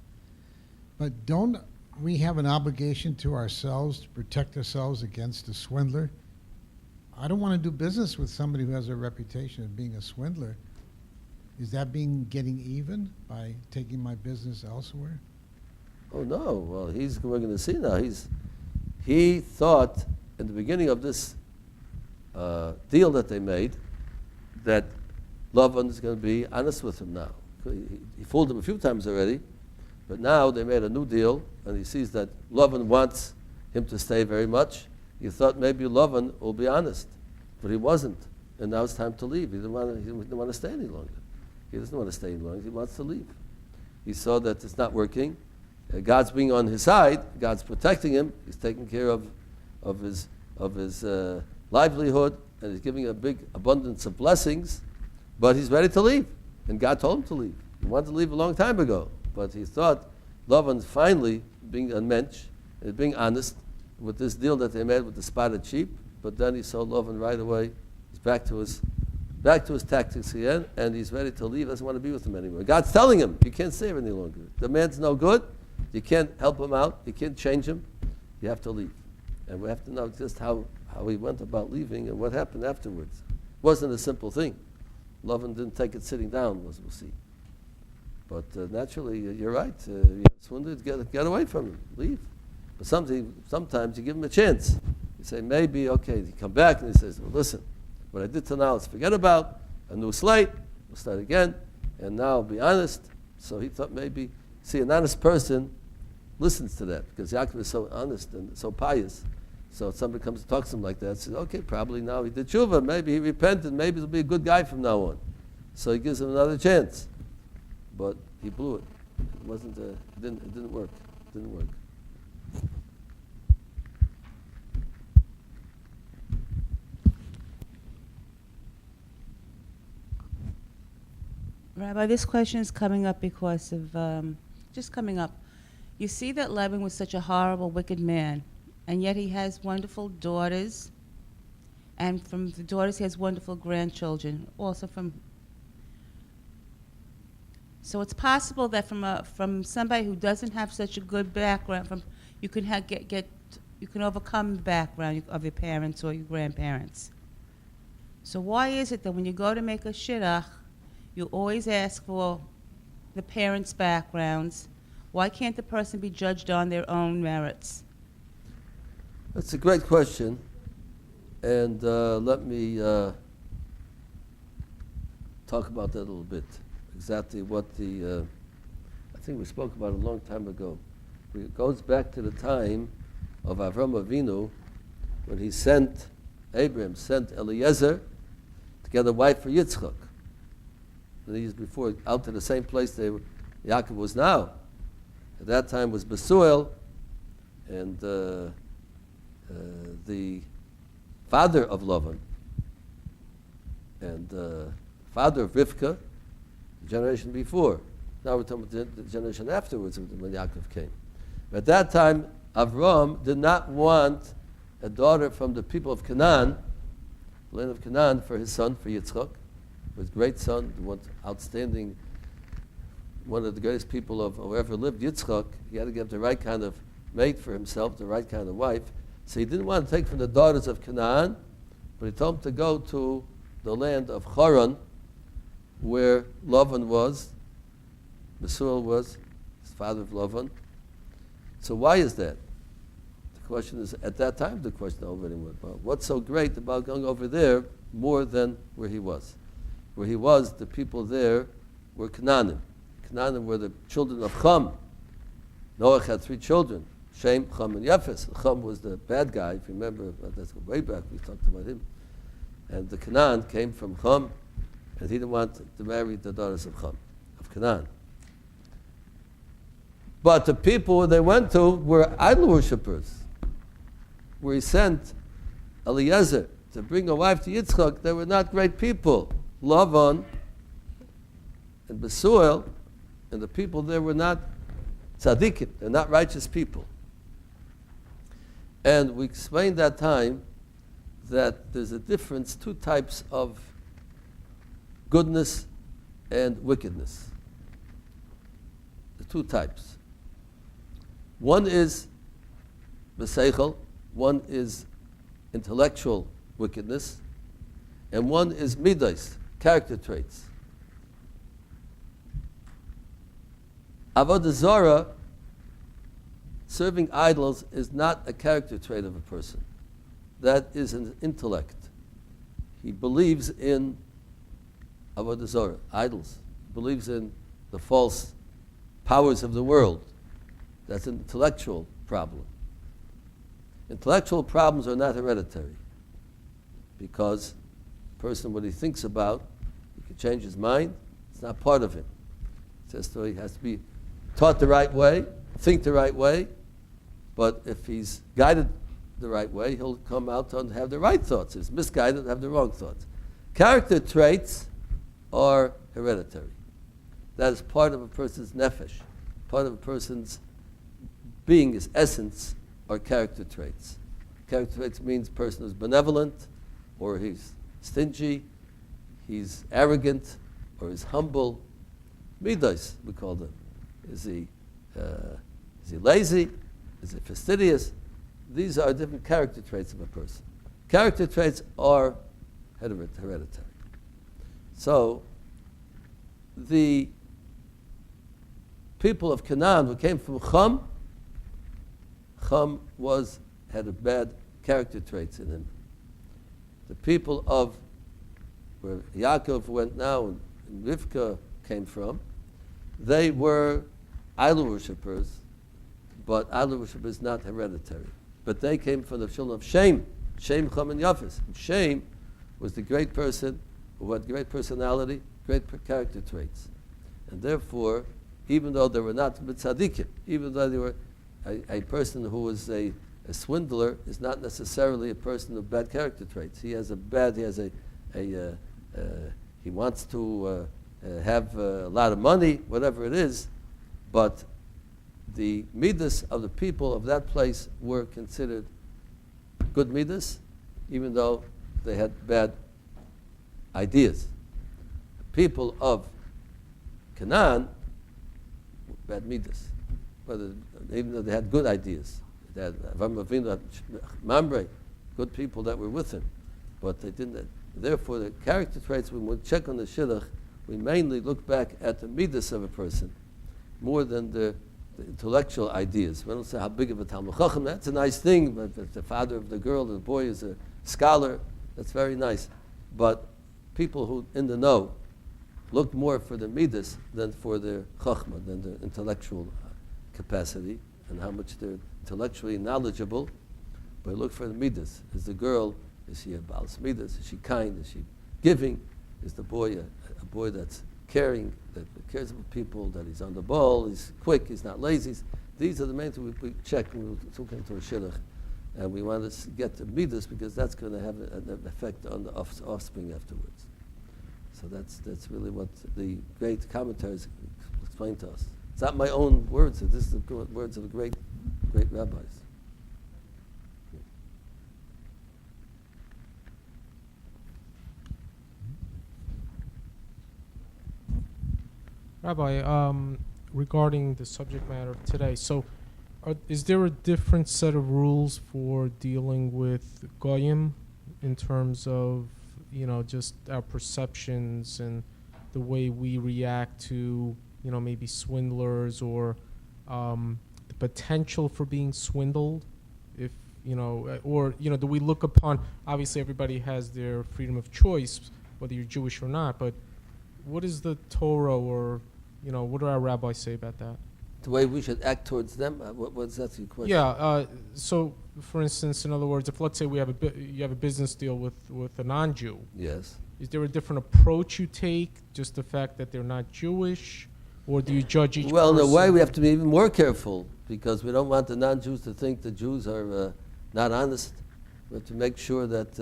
but don't we have an obligation to ourselves to protect ourselves against the swindler? I don't want to do business with somebody who has a reputation of being a swindler. Is that getting even by taking my business elsewhere? Oh no! Well, we're going to see now. He thought in the beginning of this deal that they made that Lavan is going to be honest with him now. He fooled him a few times already, but now they made a new deal, and he sees that Lavan wants him to stay very much. He thought maybe Lavan will be honest, but he wasn't, and now it's time to leave. He didn't want to stay any longer. He doesn't want to stay any longer. He wants to leave. He saw that it's not working. God's being on his side. God's protecting him. He's taking care of his livelihood, and he's giving a big abundance of blessings. But he's ready to leave, and God told him to leave. He wanted to leave a long time ago, but he thought Lavan finally being a mensch and being honest with this deal that they made with the spotted sheep. But then he saw Lavan right away. He's back to his tactics again, and he's ready to leave. Doesn't want to be with him anymore. God's telling him, you can't stay here any longer. The man's no good. You can't help him out. You can't change him. You have to leave. And we have to know just how he went about leaving and what happened afterwards. It wasn't a simple thing. Lavan didn't take it sitting down, as we'll see. But naturally, you're right. You have swindlers, get away from him. Leave. But sometimes you give him a chance. You say, maybe, okay. You come back and he says, well, listen, what I did till now, let's forget about. A new slate. We'll start again. And now I'll be honest. So he thought maybe, see, an honest person listens to that because Yaakov is so honest and so pious. So if somebody comes to talk to him like that, says, okay, probably now he did tshuva, maybe he repented, maybe he'll be a good guy from now on. So he gives him another chance. But he blew it. It didn't work. It didn't work. Rabbi, this question is coming up because of, just coming up. You see that Laban was such a horrible, wicked man, and yet he has wonderful daughters, and from the daughters he has wonderful grandchildren, also from. So it's possible that from somebody who doesn't have such a good background, you can you can overcome the background of your parents or your grandparents. So why is it that when you go to make a shidduch, you always ask for the parents' backgrounds? Why can't the person be judged on their own merits? That's a great question. And let me talk about that a little bit. Exactly what I think we spoke about a long time ago. It goes back to the time of Avram Avinu when Abraham sent Eliezer to get a wife for Yitzchak. And he was before out to the same place Yaakov was now. At that time was Besuel, and the father of Lavan, and father of Rivka, the generation before. Now we're talking about the generation afterwards when Yaakov came. But at that time, Avram did not want a daughter from the people of Canaan, the land of Canaan, for his son, for Yitzchak, his great son, the one outstanding, one of the greatest people of who ever lived, Yitzchak. He had to get the right kind of mate for himself, the right kind of wife. So he didn't want to take from the daughters of Canaan, but he told him to go to the land of Haran, where Lavan was, Besuel was, his father of Lavan. So why is that? The question is, at that time, the question already went, well, what's so great about going over there more than where he was? Where he was, the people there were Canaanim. Canaanim were the children of Cham. Noah had 3 children, Shem, Cham, and Yefes. Cham was the bad guy, if you remember, that's way back, we talked about him. And the Canaan came from Cham, and he didn't want to marry the daughters of Cham, of Canaan. But the people they went to were idol worshippers. Where he sent Eliezer to bring a wife to Yitzchak, they were not great people. Lavan and Besuel and the people there were not tzaddikim, they're not righteous people. And we explained that time that there's a difference, 2 types of goodness and wickedness. The 2 types. One is B'seichel, one is intellectual wickedness, and one is midos, character traits. Avodah Zarah, serving idols, is not a character trait of a person. That is an intellect. He believes in Avodah Zarah, idols. He believes in the false powers of the world. That's an intellectual problem. Intellectual problems are not hereditary because a person, what he thinks about, he can change his mind. It's not part of him. It says so he has to be taught the right way, think the right way, but if he's guided the right way, he'll come out and have the right thoughts. If he's misguided, have the wrong thoughts. Character traits are hereditary. That is part of a person's nefesh, part of a person's being, his essence, are character traits. Character traits means a person is benevolent, or he's stingy, he's arrogant, or he's humble. Midos, we call them. Is he lazy? Is he fastidious? These are different character traits of a person. Character traits are hereditary. So, the people of Canaan who came from Chum had a bad character traits in him. The people of where Yaakov went now and Rivka came from, they were idol worshippers, but idol worship is not hereditary. But they came from the children of Shem, Cham, and Yafis. And Shem was the great person who had great personality, great character traits. And therefore, even though they were not tzaddikim, even though they were a person who was a swindler, is not necessarily a person of bad character traits. He wants to have a lot of money, whatever it is, but the midas of the people of that place were considered good midas, even though they had bad ideas. The people of Canaan were bad midas, even though they had good ideas. They had Avraham Avinu, Mamre, good people that were with him, but they didn't. Therefore, the character traits, when we check on the shidduch, we mainly look back at the midas of a person more than the intellectual ideas. We don't say how big of a Talmud Chacham. That's a nice thing, but if the father of the girl, the boy is a scholar, that's very nice. But people who in the know look more for the midas than for their chachma, than their intellectual capacity and how much they're intellectually knowledgeable. But look for the midas. Is the girl, is she a balas midas? Is she kind? Is she giving? Is the boy a boy that's caring, that cares about people, that he's on the ball, he's quick, he's not lazy? These are the main things we check when we're looking into a shidduch. And we want to get the midas because that's going to have an effect on the offspring afterwards. So that's really what the great commentaries explain to us. It's not my own words. This is the words of the great rabbis. Rabbi, regarding the subject matter of today, so is there a different set of rules for dealing with goyim in terms of, just our perceptions and the way we react to, maybe swindlers or the potential for being swindled? If, or, do we look upon, obviously everybody has their freedom of choice, whether you're Jewish or not, but what is the Torah or, what do our rabbis say about that? The way we should act towards them? What's that your question? Yeah. So, for instance, in other words, if let's say you have a business deal with a non-Jew. Yes. Is there a different approach you take? Just the fact that they're not Jewish, or do you judge each? Well, person? in a way, we have to be even more careful because we don't want the non-Jews to think the Jews are not honest. We have to make sure that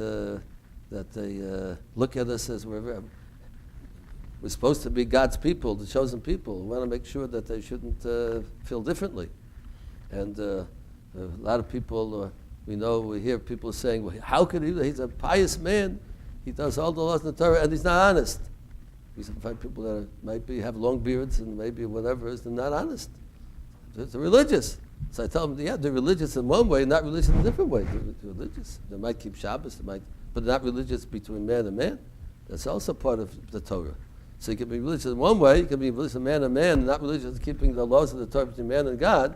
they look at us as we're supposed to be God's people, the chosen people. We want to make sure that they shouldn't feel differently. And a lot of people, we hear people saying, well, how could he? He's a pious man. He does all the laws of the Torah, and he's not honest. We find people that maybe have long beards and maybe whatever is, they're not honest. They're religious. So I tell them, they're religious in one way, not religious in a different way. They're religious. They might keep Shabbos, they might but not religious between man and man. That's also part of the Torah. So you can be religious in one way, you can be religious man and man, and not religious keeping the laws of the Torah between man and God.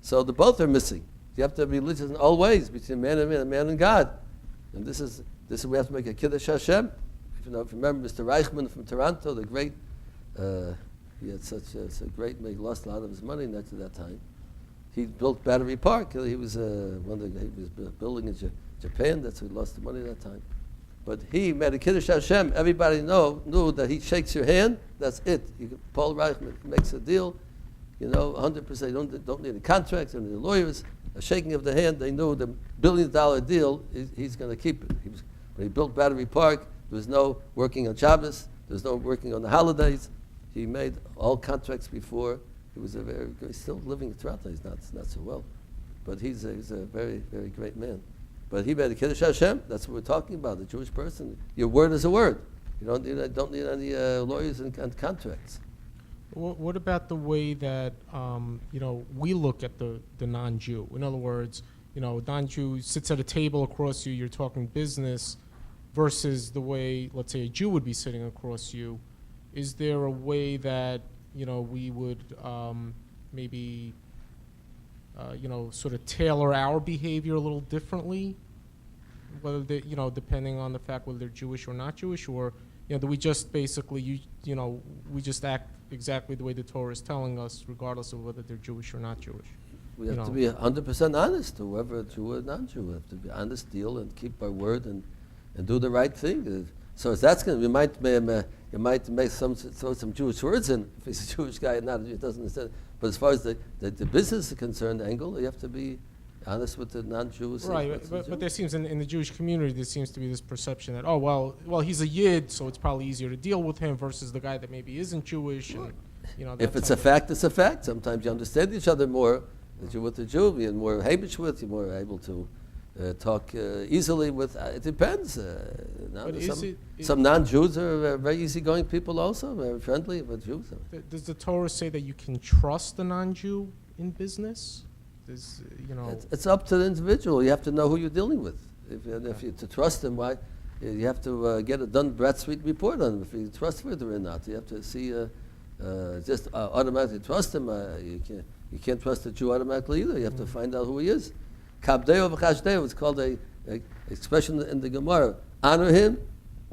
So the both are missing. You have to be religious in all ways between man and man and God. And this is we have to make a Kiddush Hashem. If you remember Mr. Reichman from Toronto, the great, he had such a great, he lost a lot of his money next to that time. He built Battery Park. He was he was building in Japan. That's who he lost the money at that time. But he made a Kiddush Hashem. Everybody knew that he shakes your hand. That's it. Paul Reichman makes a deal. 100%. Don't need any contracts, don't need lawyers. A shaking of the hand. They knew the $1 billion deal. He's going to keep it. When he built Battery Park, there was no working on Shabbos. There was no working on the holidays. He made all contracts before. He was he's still living in Toronto. He's not so well, but he's a very, very great man. But he made a Kiddush Hashem. That's what we're talking about. The Jewish person, your word is a word. You don't need any lawyers and contracts. What about the way that we look at the non-Jew? In other words, non-Jew sits at a table across you. You're talking business, versus the way, let's say, a Jew would be sitting across you. Is there a way that we would maybe sort of tailor our behavior a little differently, whether they, depending on the fact whether they're Jewish or not Jewish, or do we just basically we just act exactly the way the Torah is telling us, regardless of whether they're Jewish or not Jewish? We have to be 100% honest, whoever Jew or non-Jew. We have to be honest, deal, and keep our word, and do the right thing. So if that's going to, you might make some Jewish words in. If he's a Jewish guy, not it doesn't understand. But as far as the business is concerned angle, you have to be honest with the non-Jews. Right, but there seems in the Jewish community there seems to be this perception that well he's a Yid, so it's probably easier to deal with him versus the guy that maybe isn't Jewish. And, if it's a fact, it's a fact. Sometimes you understand each other more. The Jew with the Jew, you're more hamish with, you're more able to talk easily with. It depends. Some non-Jews are very easygoing people also, very friendly with Jews. Does the Torah say that you can trust a non-Jew in business? It's up to the individual. You have to know who you're dealing with. If you to trust him, why? You have to get a done Bradstreet report on him if he's trustworthy or not. You have to see just automatically trust him. You can't trust a Jew automatically either. You have to find out who he is. Kabdeo v'chashdeo is called a expression in the Gemara. Honor him,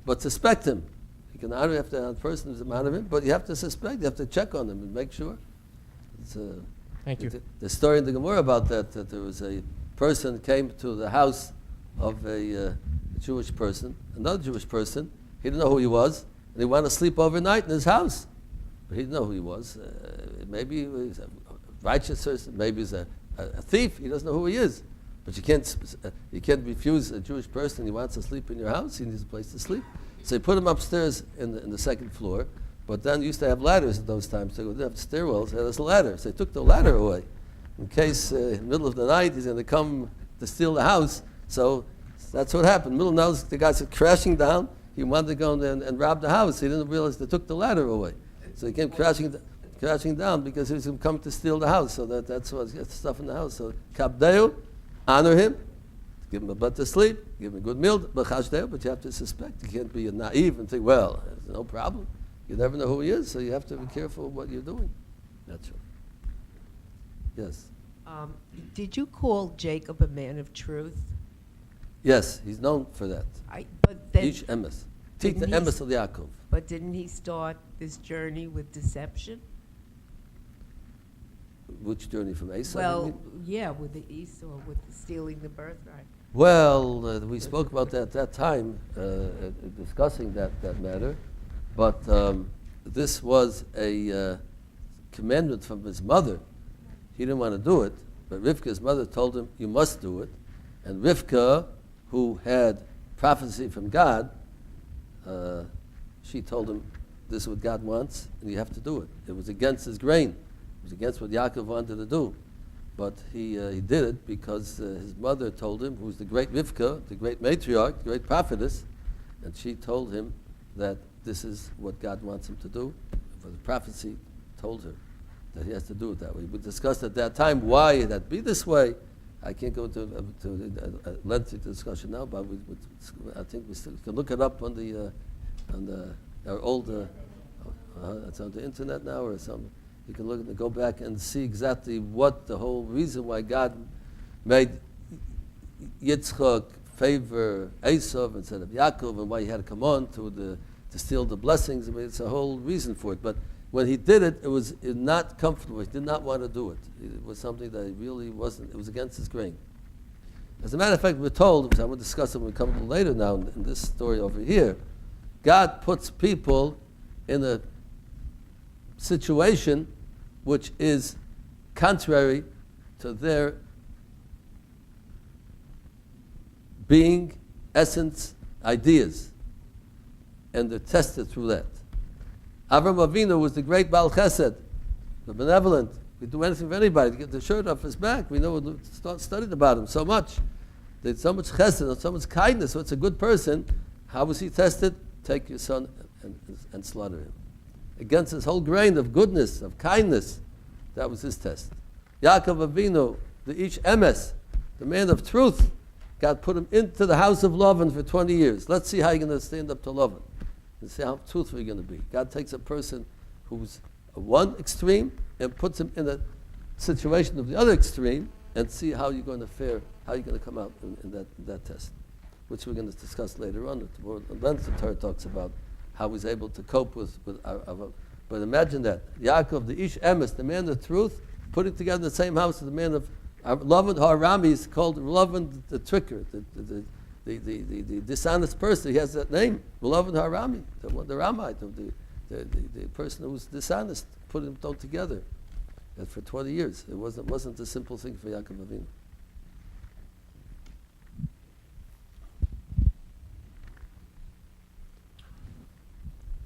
but suspect him. You can honor after a person who's honor him, but you have to suspect. You have to check on him and make sure. Thank you. The story in the Gemara about that there was a person came to the house of a Jewish person, another Jewish person. He didn't know who he was, and he wanted to sleep overnight in his house, but he didn't know who he was. Maybe he was a righteous person. Maybe he's a thief. He doesn't know who he is. But you can't refuse a Jewish person. He wants to sleep in your house. He needs a place to sleep. So he put him upstairs in the second floor. But then you used to have ladders at those times. So they didn't have stairwells. They had this ladder. So they took the ladder away in case in the middle of the night he's going to come to steal the house. So that's what happened. In the middle of the night, the guy's crashing down. He wanted to go and rob the house. He didn't realize they took the ladder away. So he came crashing down because he was going to come to steal the house. So that's what gets stuff in the house. So kabdeu, honor him, give him a bed to sleep, give him a good meal, but you have to suspect. You can't be naive and think, well, there's no problem. You never know who he is, so you have to be careful what you're doing. That's right. Yes. Did you call Jacob a man of truth? Yes, he's known for that. But then, Ish emes. Tita emes al Yaakov. But didn't he start this journey with deception? Which journey from Esau? Well, yeah, with the Esau, with stealing the birthright. Well, we spoke about that at that time, discussing that matter. But this was a commandment from his mother. He didn't want to do it, but Rivka's mother told him, you must do it. And Rivka, who had prophecy from God, she told him, this is what God wants, and you have to do it. It was against his grain. It was against what Yaakov wanted to do. But he did it because his mother told him, who's the great Rivka, the great matriarch, the great prophetess, and she told him that this is what God wants him to do. For the prophecy told her that he has to do it that way. We discussed at that time why it had to be this way, I can't go into a lengthy discussion now, but I think we still can look it up on our old. It's on the internet now or something. You can look and go back and see exactly what the whole reason why God made Yitzchak favor Esav instead of Yaakov, and why he had to come on to steal the blessings. I mean, it's a whole reason for it. But when he did it, it was not comfortable. He did not want to do it. It was something that he really wasn't. It was against his grain. As a matter of fact, we're told, which I'm going to discuss it when we come a little later now in this story over here, God puts people in a situation which is contrary to their being, essence, ideas, and they're tested through that. Avram Avinu was the great Baal Chesed, the benevolent. He'd do anything for anybody to get the shirt off his back. We know we studied about him so much. There's so much chesed, so much kindness. So it's a good person. How was he tested? Take your son and slaughter him. Against his whole grain of goodness, of kindness, that was his test. Yaakov Avinu, the Ish Emes, the man of truth, God put him into the house of Lavan for 20 years. Let's see how you're going to stand up to Lavan and see how truthful you're going to be. God takes a person who's one extreme and puts him in a situation of the other extreme and see how you're going to fare, how you're going to come out in that test, which we're going to discuss later on. Then the Torah talks about how he's able to cope with our. But imagine that. Yaakov, the Ish Emes, the man of truth, putting together in the same house as the man of Lavan Harami is called Lavan the tricker, the dishonest person. He has that name, Lavan Harami, the Ramite, the person who was dishonest, putting them all together. And for 20 years, it wasn't a simple thing for Yaakov Avinu.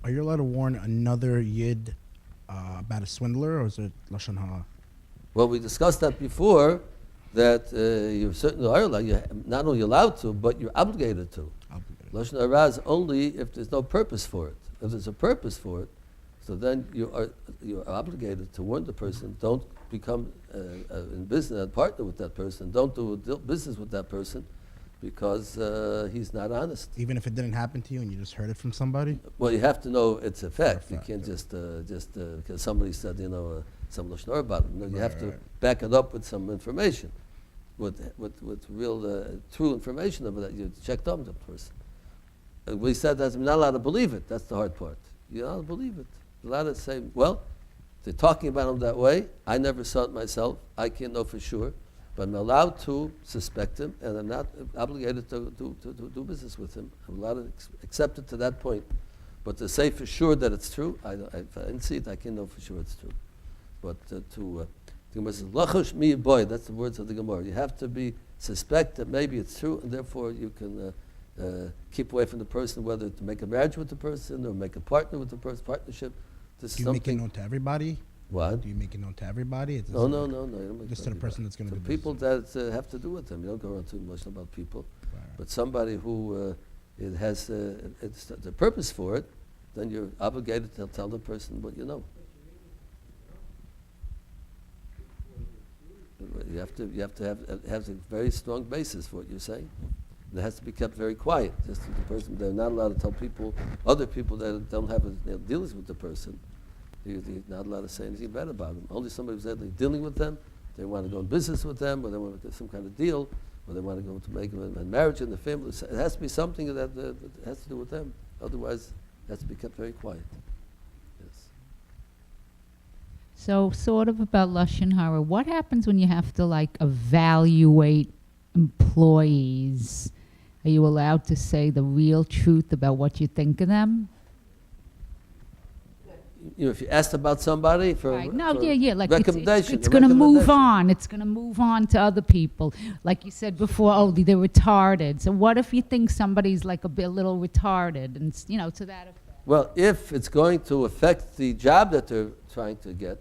Are you allowed to warn another Yid about a swindler, or is it Lashon Hara? Well, we discussed that before, that you certainly are allowed, you're not only allowed to, but you're obligated to. Lashon Hara is only if there's no purpose for it. If there's a purpose for it, so then you are obligated to warn the person, don't become in business, a partner with that person, don't do business with that person, because he's not honest. Even if it didn't happen to you and you just heard it from somebody? Well, you have to know its effect. You can't just because somebody said, some Lashon Hara about him. No, you have to back it up with some information, with real true information of that. You checked on the person. We said that you're not allowed to believe it. That's the hard part. You're not allowed to believe it. You're allowed to say, well, they're talking about him that way. I never saw it myself. I can't know for sure. But I'm allowed to suspect him, and I'm not obligated to do business with him. I'm allowed to accept it to that point. But to say for sure that it's true, if I didn't see it, I can't know for sure it's true. But the Gemara says, "Lachush mi boy." That's the words of the Gemara. You have to suspect that maybe it's true, and therefore you can keep away from the person, whether to make a marriage with the person or make a partner with the person, partnership. This Do you make it known to everybody? What? Do you make it known to everybody? No. You don't make Just to the person that's going to the do people that have to do with them. You don't go around too much about people. Right. But somebody who it has it's the purpose for it, then you're obligated to tell the person what you know. You have to have a very strong basis for what you're saying. It has to be kept very quiet. Just to the person, they're not allowed to tell other people that don't have dealings with the person. You're not allowed to say anything bad about them. Only somebody who's actually dealing with them, they want to go in business with them, or they want to get some kind of deal, or they want to go to make a marriage in the family. It has to be something that has to do with them. Otherwise, it has to be kept very quiet. Yes. So, sort of about Lashon Hara, what happens when you have to, evaluate employees? Are you allowed to say the real truth about what you think of them? If you asked about somebody for Right. No, for yeah. recommendation, It's going to move on. It's going to move on to other people. Like you said before, they're retarded. So what if you think somebody's a little retarded, and to that effect? Well, if it's going to affect the job that they're trying to get,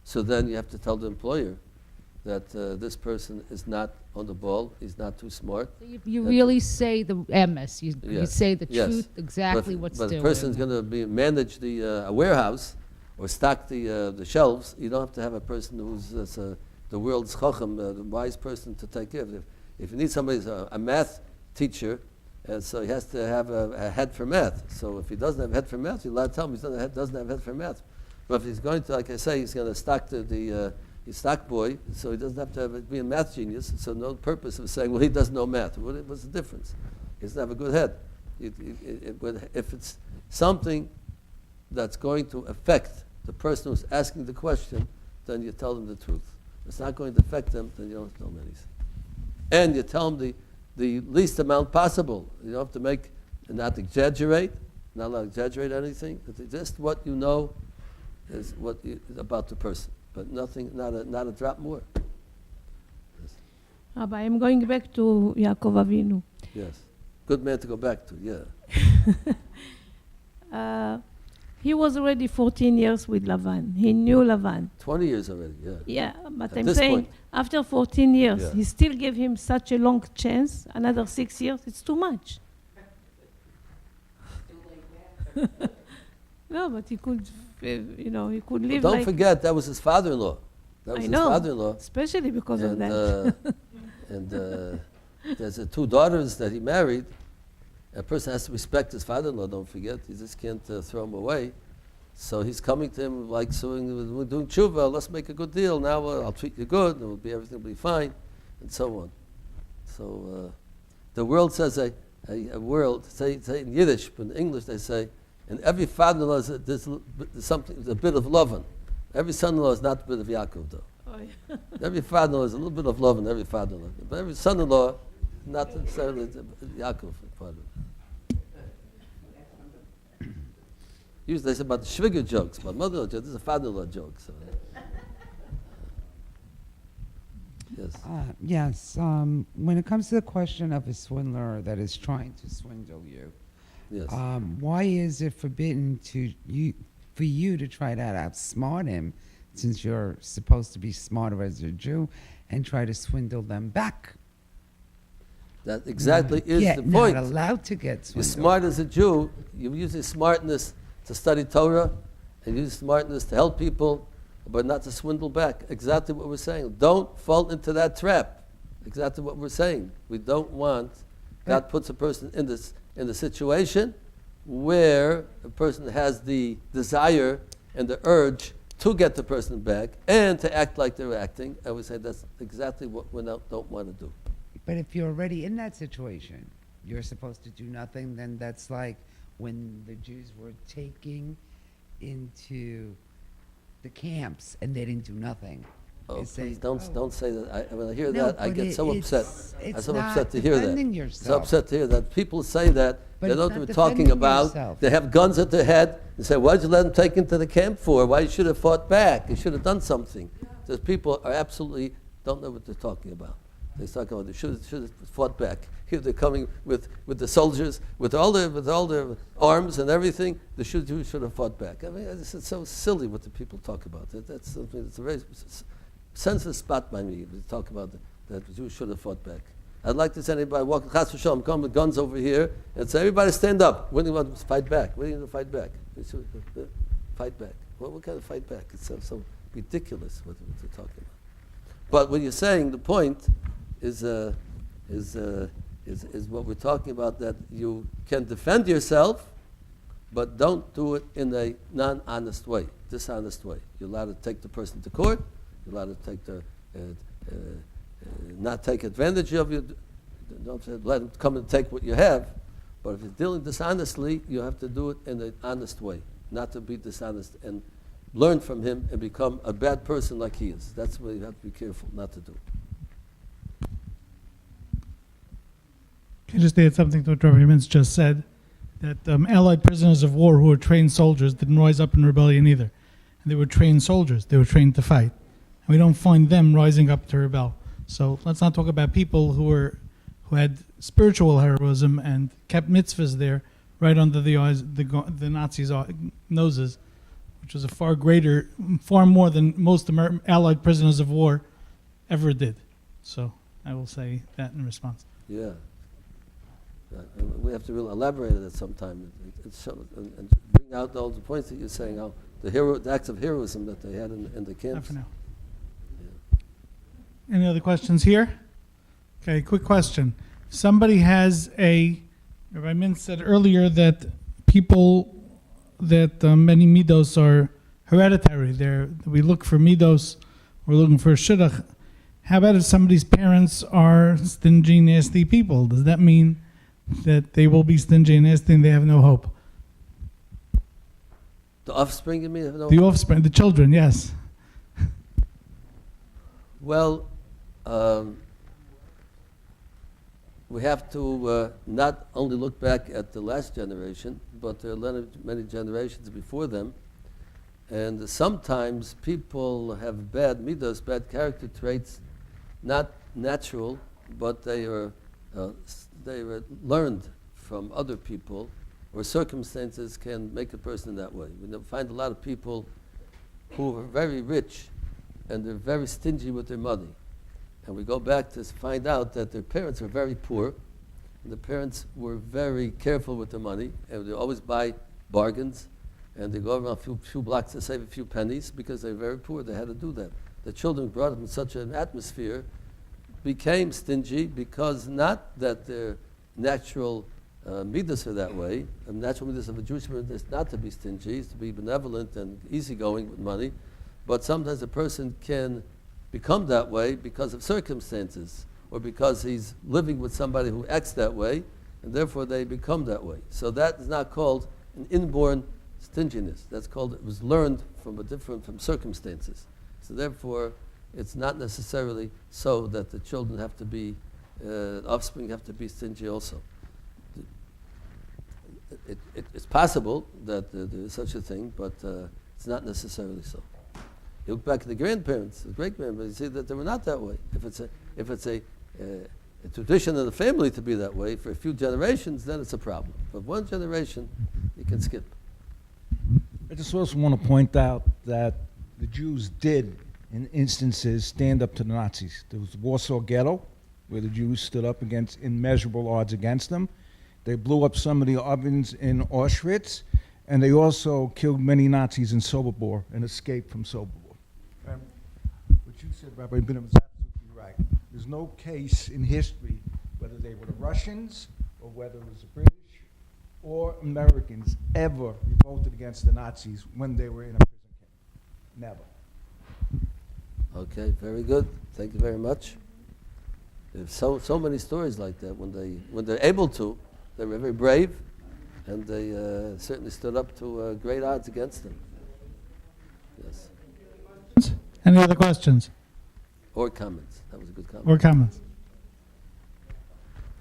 so then you have to tell the employer that this person is not on the ball, he's not too smart. So you really say the MS. You say the truth, exactly but what's But doing. the person's going to manage a warehouse or stock the shelves. You don't have to have a person who's the world's chacham, the wise person to take care of it. If you need somebody who's a math teacher, and so he has to have a head for math. So if he doesn't have a head for math, you're allowed to tell him he doesn't have a head for math. But if he's going to, like I say, he's going to stock he's stock boy, so he doesn't have to be a math genius. So no purpose of saying, well, he doesn't know math. What's the difference? He doesn't have a good head. If it's something that's going to affect the person who's asking the question, then you tell them the truth. If it's not going to affect them, then you don't tell them anything. And you tell them the least amount possible. You don't have to not exaggerate, not allowed to exaggerate anything. Just what you know is about the person, but nothing, not a drop more. Yes. Rabbi, I'm going back to Yaakov Avinu. Yes. Good man to go back to, yeah. He was already 14 years with Lavan. He knew Lavan. 20 years already, yeah. Yeah, but At I'm this saying point. after 14 years, Yeah. he still gave him such a long chance. Another 6 years, it's too much. No, but he could, he could live Don't like... forget, that was his father-in-law. That was I his know, father-in-law. especially because of that. And there's two daughters that he married. A person has to respect his father-in-law, don't forget. He just can't throw him away. So he's coming to him like, so we're doing tshuva, let's make a good deal. Now I'll treat you good, and everything will be fine, and so on. So the world says a world, say in Yiddish, but in English they say, in every father-in-law there's something, a bit of lovin'. Every son-in-law is not a bit of Yaakov, though. Oh, yeah. Every father-in-law is a little bit of love in every father-in-law. But every son-in-law, not necessarily Yaakov part of it. Usually they say about the Schwiger jokes, about mother-in-law jokes. This is a father-in-law joke. So. Yes. Yes. When it comes to the question of a swindler that is trying to swindle you, Yes. why is it forbidden for you to try to outsmart him, since you're supposed to be smarter as a Jew, and try to swindle them back? That exactly is the point. Not allowed to get swindled. You're smart as a Jew. You use your smartness to study Torah, and use smartness to help people, but not to swindle back. Exactly what we're saying. Don't fall into that trap. Exactly what we're saying. We don't want. God puts a person in the situation where a person has the desire and the urge to get the person back and to act like they're acting. And we say that's exactly what we don't want to do. But if you're already in that situation, you're supposed to do nothing, then that's like when the Jews were taking into the camps and they didn't do nothing. Oh, They say, please don't say that. When I hear No, that, I but get so upset. it's I'm so not upset to hear that. defending So yourself. upset to hear that. People say that. But They it's don't know not what we're talking defending about. yourself. They have guns at their head. They say, why did you let them take into the camp for? Why you should have fought back? You should have done something. Those people are absolutely don't know what they're talking about. They're talking about they should have fought back. Here they're coming with the soldiers, with all their arms and everything. The Jews should have fought back. I mean, it's so silly what the people talk about. That's something that's a very sensitive spot by me to talk about that the Jews should have fought back. I'd like to see anybody walking Chas v'Shalom, come with guns over here and say, everybody stand up. When do you want to fight back? When are you going to fight back? Fight back. What kind of fight back? It's so ridiculous what they're talking about. But what you're saying, the point is what we're talking about, that you can defend yourself, but don't do it in a non-honest way, dishonest way. You're allowed to take the person to court. You're allowed to take not take advantage of you. Don't let them come and take what you have. But if you're dealing dishonestly, you have to do it in an honest way, not to be dishonest and learn from him and become a bad person like he is. That's what you have to be careful not to do. Can I just add something to what Rabbi Mintz just said? That Allied prisoners of war who were trained soldiers didn't rise up in rebellion either. And they were trained soldiers. They were trained to fight. And we don't find them rising up to rebel. So let's not talk about people who had spiritual heroism and kept mitzvahs there right under the eyes, the Nazis' noses, which was a far more than most Allied prisoners of war ever did. So I will say that in response. Yeah. We have to really elaborate on it sometime and bring out all the points that you're saying, how the acts of heroism that they had in the camps. Not for now. Yeah. Any other questions here? Okay, quick question. Somebody has Rabbi Mintz said earlier that people, that many midos are hereditary. We look for midos, we're looking for shidduch. How about if somebody's parents are stingy, nasty people? Does that mean that they will be stingy and nasty and they have no hope? The offspring, you mean? No. The offspring, the children, yes. Well, we have to not only look back at the last generation, but there are many generations before them. And sometimes people have bad midos, bad character traits, not natural, but they were learned from other people, or circumstances can make a person that way. We find a lot of people who are very rich and they're very stingy with their money. And we go back to find out that their parents are very poor, and the parents were very careful with their money, and they always buy bargains, and they go around a few blocks to save a few pennies because they're very poor. They had to do that. The children brought up in such an atmosphere became stingy because not that their natural midas are that way. The natural midas of a Jewish person is not to be stingy, is to be benevolent and easygoing with money. But sometimes a person can become that way because of circumstances, or because he's living with somebody who acts that way, and therefore they become that way. So that is not called an inborn stinginess. That's called, it was learned from circumstances. So therefore, it's not necessarily so that the children have to be, offspring have to be stingy also. It's possible that there is such a thing, but it's not necessarily so. You look back at the grandparents, the great-grandparents, you see that they were not that way. If it's a tradition of the family to be that way for a few generations, then it's a problem. But one generation, you can skip. I just also want to point out that the Jews did, in instances, stand up to the Nazis. There was the Warsaw Ghetto, where the Jews stood up against immeasurable odds against them. They blew up some of the ovens in Auschwitz, and they also killed many Nazis in Sobibor and escaped from Sobibor. What you said, Rabbi Mintz, is absolutely right. There's no case in history, whether they were the Russians or whether it was the British or Americans, ever revolted against the Nazis when they were in a prison camp. Never. Okay, very good. Thank you very much. There's so many stories like that. When they're able to, they were very brave, and they certainly stood up to great odds against them. Yes. Any other questions? Or comments. That was a good comment. Or comments?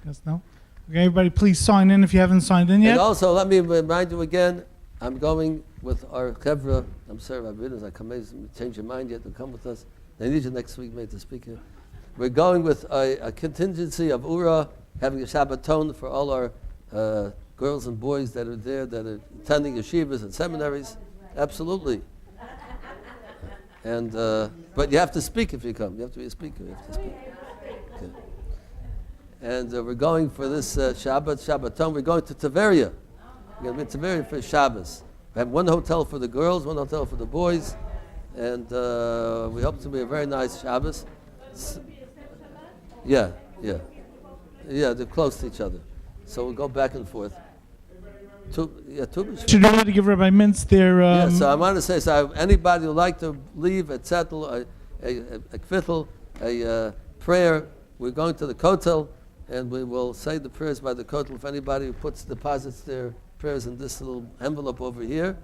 Yes, no? Okay, everybody please sign in if you haven't signed in yet. And also, let me remind you again, I'm going with our chevra. I'm sorry, Rabbi Mintz, I can change your mind yet to come with us. They need you next week, mate, to speak here. We're going with a contingency of Oorah, having a Shabbaton for all our girls and boys that are there, that are attending yeshivas and seminaries. Absolutely. And but you have to speak if you come. You have to be a speaker. You have to speak. Okay. And we're going for this Shabbaton. We're going to Tveria. We're going to be in Tveria for Shabbos. We have one hotel for the girls, one hotel for the boys, and we hope to be a very nice Shabbos. Yeah, they're close to each other. So we'll go back and forth. Should you already give Rabbi Mintz their... so I want to say, so anybody who would like to leave a zettel, a kvittel, a prayer, we're going to the kotel, and we will say the prayers by the kotel. If anybody who deposits their prayers in this little envelope over here,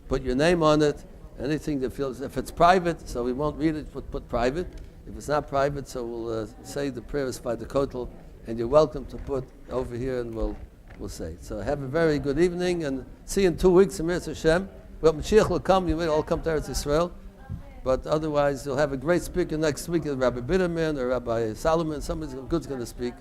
put your name on it, anything that feels, if it's private, so we won't read it, put private. If it's not private, so we'll say the prayers by the kotel, and you're welcome to put over here, and we'll say. So have a very good evening, and see you in 2 weeks in Mirz Hashem. Well, Mashiach will come, you will all come to Eretz Yisrael, but otherwise you'll have a great speaker next week, Rabbi Bitterman or Rabbi Solomon, somebody good's going to speak.